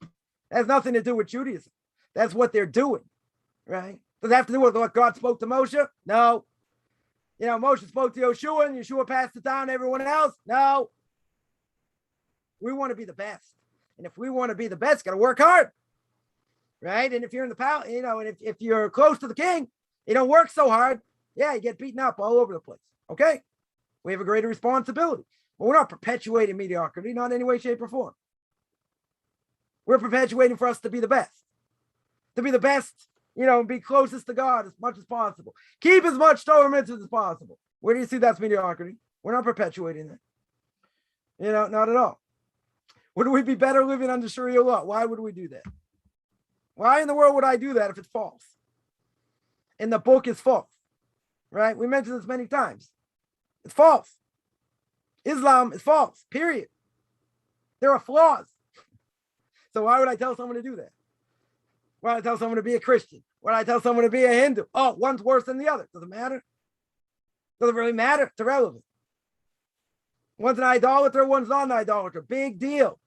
It has nothing to do with Judaism. That's what they're doing, right? Does it have to do with what God spoke to Moshe? No. Moshe spoke to Yeshua, and Yeshua passed it down to everyone else? No. We want to be the best. And if we want to be the best, got to work hard, right? And if you're in the power, and if you're close to the king, you don't work so hard, you get beaten up all over the place. Okay? We have a greater responsibility. But we're not perpetuating mediocrity, not in any way, shape, or form. We're perpetuating for us to be the best. To be the best, and be closest to God as much as possible. Keep as much Torah mitzvahs as possible. Where do you see that's mediocrity? We're not perpetuating that. Not at all. Would we be better living under Sharia law? Why would we do that? Why in the world would I do that if it's false? And the book is false, right? We mentioned this many times. It's false. Islam is false, period. There are flaws. So why would I tell someone to do that? Why would I tell someone to be a Christian? Why would I tell someone to be a Hindu? Oh, one's worse than the other. Doesn't matter. Doesn't really matter. It's irrelevant. One's an idolater, one's not an idolater. Big deal.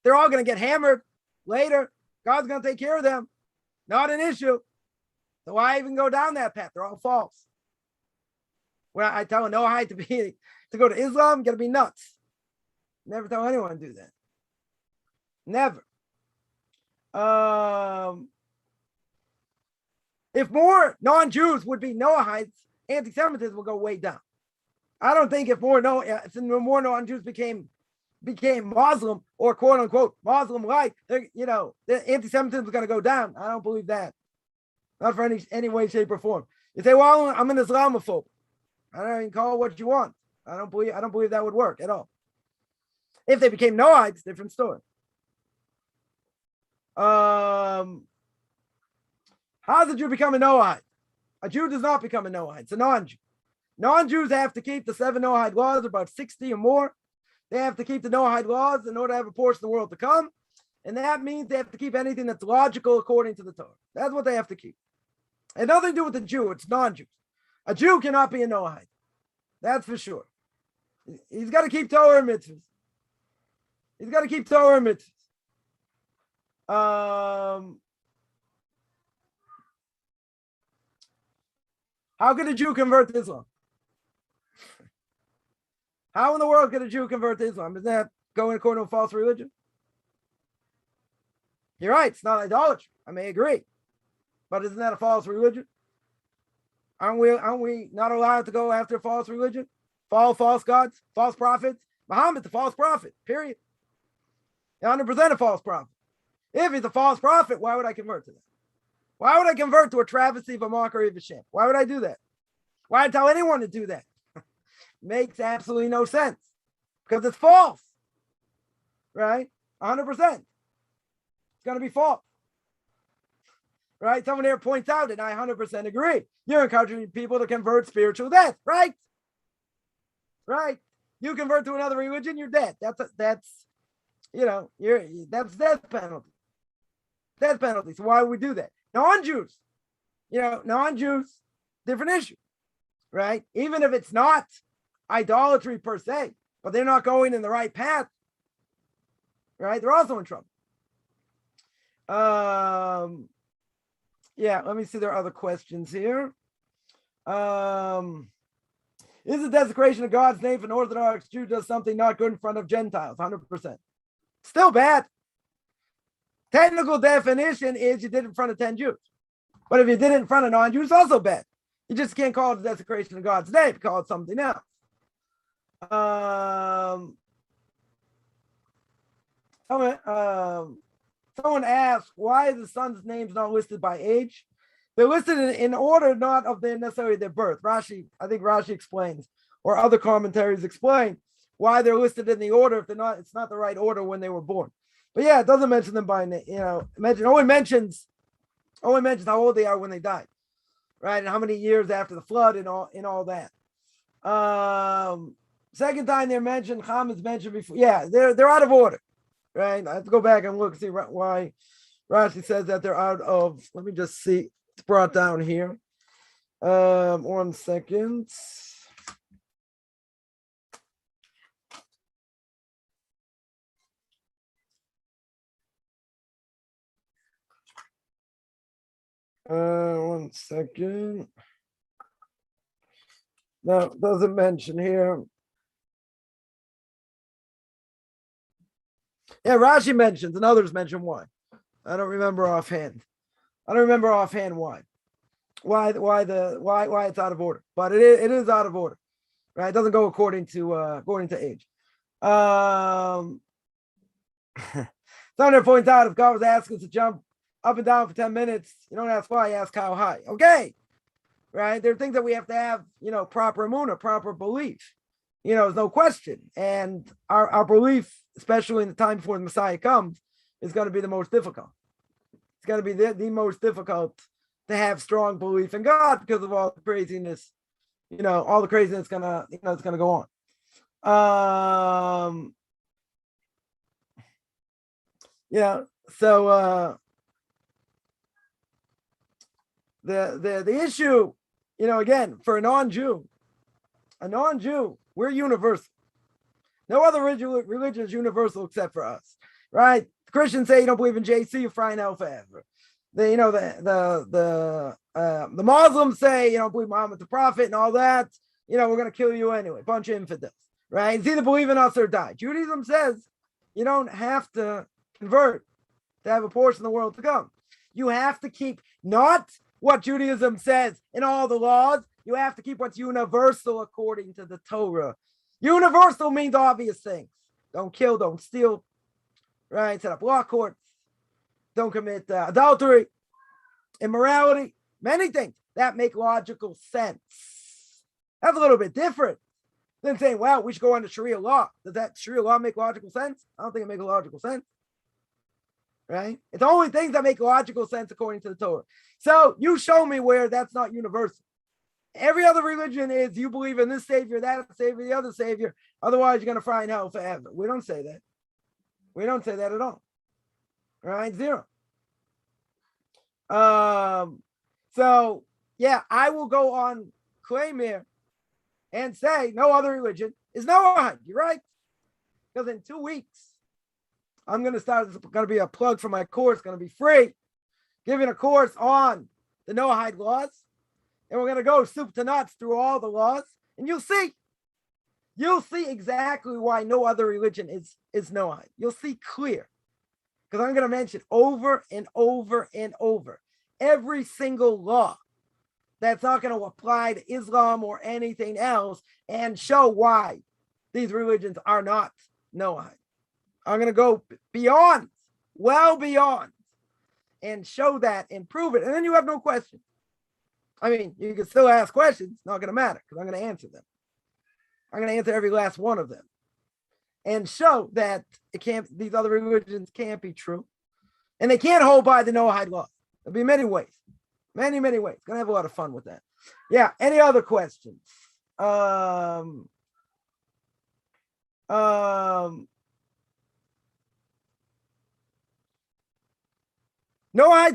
They're all going to get hammered later. God's going to take care of them. Not an issue. So why even go down that path? They're all false. When I tell a Noahide to go to Islam, got to be nuts. Never tell anyone to do that. Never. If more non-Jews would be Noahides, anti-Semitism will go way down. I don't think if more non-Jews became Muslim or quote unquote Muslim-like, the anti-Semitism is going to go down. I don't believe that. Not for any way, shape, or form. You say, well, I'm an Islamophobe. I don't even call it what you want. I don't believe that would work at all. If they became Noahides, different story. How does a Jew become a Noahide? A Jew does not become a Noahide. It's a non-Jew. Non-Jews have to keep the 7 Noahide laws, about 60 or more. They have to keep the Noahide laws in order to have a portion of the world to come. And that means they have to keep anything that's logical according to the Torah. That's what they have to keep. It has nothing to do with the Jew. It's non-Jews. A Jew cannot be a Noahide. That's for sure. He's got to keep Torah and mitzvahs. He's got to keep Torah and mitzvahs. How could a Jew convert to Islam? How in the world could a Jew convert to Islam? Isn't that going according to a false religion? You're right. It's not idolatry. I may agree. But isn't that a false religion? Aren't we not allowed to go after a false religion? Follow false gods, false prophets? Muhammad's a false prophet, period. 100% a false prophet. If he's a false prophet, why would I convert to that? Why would I convert to a travesty of a mockery of Hashem? Why would I do that? Why would I tell anyone to do that? Makes absolutely no sense. Because it's false. Right? 100%. It's going to be false. Right? Someone here points out, and I 100% agree. You're encouraging people to convert spiritual death, right? Right? You convert to another religion, you're dead. That's death penalty. Death penalty. So why would we do that? Non-Jews, non-Jews, different issue, right? Even if it's not idolatry per se, but they're not going in the right path, right? They're also in trouble. Let me see. There are other questions here. Is the desecration of God's name if an Orthodox Jew does something not good in front of Gentiles? 100%. Still bad. Technical definition is you did it in front of 10 Jews. But if you did it in front of non-Jews, it's also bad. You just can't call it the desecration of God's name. Call it something else. Someone asked, why the sons' names not listed by age? They're listed in order, not of necessarily their birth. I think Rashi explains, or other commentaries explain why they're listed in the order if they're not. It's not the right order when they were born. But yeah, it doesn't mention them by name. Only mentions how old they are when they died, right? And how many years after the flood and all that. Second time they're mentioned, Ham is mentioned before. Yeah, they're out of order, right? I have to go back and look and see why Rashi says that they're out of. Let me just see. It's brought down here. 1 second. One second. No, it doesn't mention here. Yeah, Rashi mentions and others mention why. I don't remember offhand. Why. Why it's out of order. But it is out of order. Right? It doesn't go according to age. Someone points out if God was asking us to jump up and down for 10 minutes, you don't ask why, you ask how high. Okay. Right? There are things that we have to have, proper emunah, proper belief. There's no question. And our belief, especially in the time before the Messiah comes, is going to be the most difficult. It's going to be the most difficult to have strong belief in God because of all the craziness all the craziness gonna, it's gonna go on. So the issue, again, for a non-Jew, we're universal. No other religion is universal except for us, right? The Christians say you don't believe in JC, you're frying hell forever. The Muslims say you don't believe Muhammad the prophet and all that. We're gonna kill you anyway. Bunch of infidels, right? It's either believe in us or die. Judaism says you don't have to convert to have a portion of the world to come. You have to keep not what Judaism says in all the laws. You have to keep what's universal according to the Torah. Universal means obvious things. Don't kill, don't steal, right? Set up law courts. Don't commit adultery, immorality, many things that make logical sense. That's a little bit different than saying, well, we should go under Sharia law. Does that Sharia law make logical sense? I don't think it makes logical sense. Right? It's only things that make logical sense according to the Torah. So you show me where that's not universal. Every other religion is you believe in this savior, that savior, the other savior. Otherwise, you're going to fry in hell forever. We don't say that. We don't say that at all. Right? Zero. So yeah, I will go on claim here and say no other religion is Noahide. You're right. Because in 2 weeks, I'm going to start, it's going to be a plug for my course, it's going to be free, giving a course on the Noahide laws. And we're going to go soup to nuts through all the laws. And you'll see exactly why no other religion is Noahide. You'll see clear. Because I'm going to mention over and over and over every single law that's not going to apply to Islam or anything else and show why these religions are not Noahide. I'm going to go beyond, well beyond, and show that and prove it. And then you have no questions. I mean, you can still ask questions. It's not going to matter because I'm going to answer them. I'm going to answer every last one of them and show that these other religions can't be true. And they can't hold by the Noahide law. There'll be many ways. Many, many ways. Going to have a lot of fun with that. Yeah. Any other questions? Noahides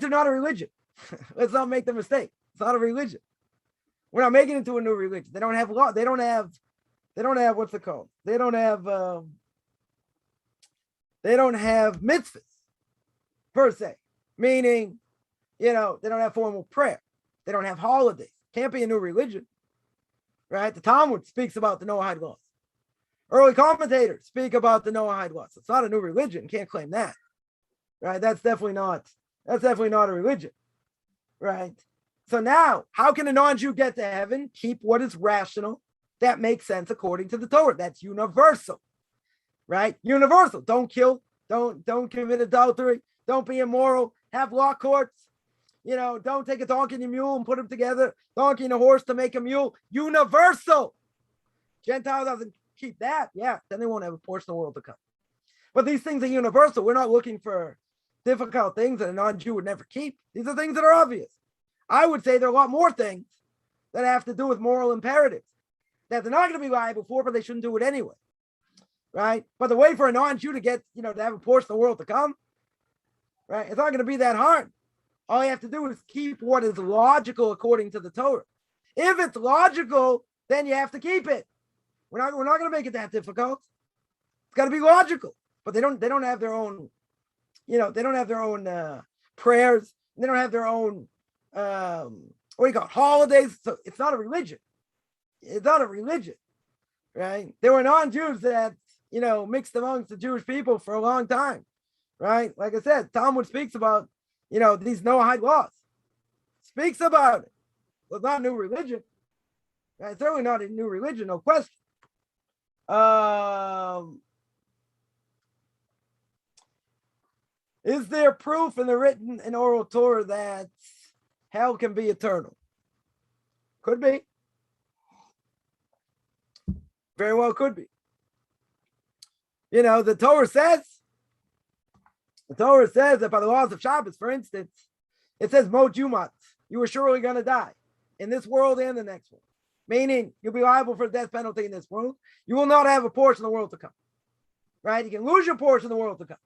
are not a religion. Let's not make the mistake. It's not a religion. We're not making it into a new religion. They don't have law. They don't have what's it called? They don't have mitzvahs per se. Meaning, they don't have formal prayer. They don't have holidays. Can't be a new religion. Right? The Talmud speaks about the Noahide laws. Early commentators speak about the Noahide laws. It's not a new religion. Can't claim that. Right? That's definitely not a religion. Right? So now, how can a non-Jew get to heaven? Keep what is rational, that makes sense according to the Torah. That's universal, right? Universal. Don't kill. Don't commit adultery. Don't be immoral. Have law courts. Don't take a donkey and a mule and put them together. Donkey and a horse to make a mule. Universal. Gentile doesn't keep that. Yeah, then they won't have a portion of the world to come. But these things are universal. We're not looking for difficult things that a non-Jew would never keep. These are things that are obvious. I would say there are a lot more things that have to do with moral imperatives that they're not going to be liable for, but they shouldn't do it anyway. Right? But the way for a non-Jew to get, to have a portion of the world to come, right? It's not going to be that hard. All you have to do is keep what is logical according to the Torah. If it's logical, then you have to keep it. We're not going to make it that difficult. It's got to be logical. But they don't have their own, they don't have their own prayers. They don't have their own holidays. So it's not a religion. It's not a religion, right? There were non-Jews that, mixed amongst the Jewish people for a long time, right? Like I said, Talmud speaks about, these Noahide laws. Speaks about it. Well, it's not a new religion. Right? It's certainly not a new religion, no question. Is there proof in the written and oral Torah that hell can be eternal? Could be. Very well could be. The Torah says that by the laws of Shabbos, for instance, it says, Mo Jumat, you are surely going to die in this world and the next one. meaning you'll be liable for the death penalty in this world. You will not have a portion of the world to come, right? You can lose your portion of the world to come,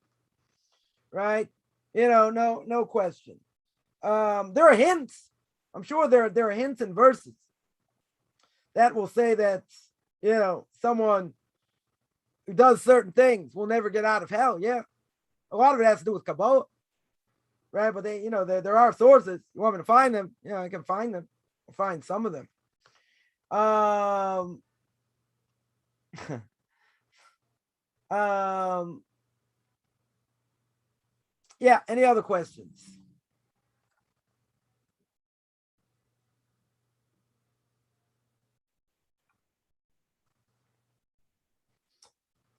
right? No question. There are hints. I'm sure there are hints and verses that will say that, someone who does certain things will never get out of hell. Yeah. A lot of it has to do with Kabbalah, right? But there are sources. You want me to find them? Yeah, I can find them. I'll find some of them. Yeah. Any other questions?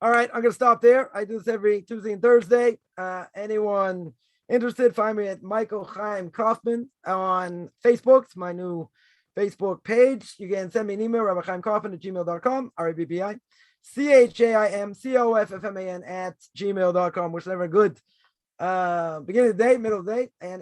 All right, I'm going to stop there. I do this every Tuesday and Thursday. Anyone interested, find me at Michael Chaim Kaufman on Facebook. It's my new Facebook page. You can send me an email, rabbichaimkaufman@gmail.com, RABBIChaimCoffman @gmail.com. Wish everyone a good beginning of the day, middle of the day, and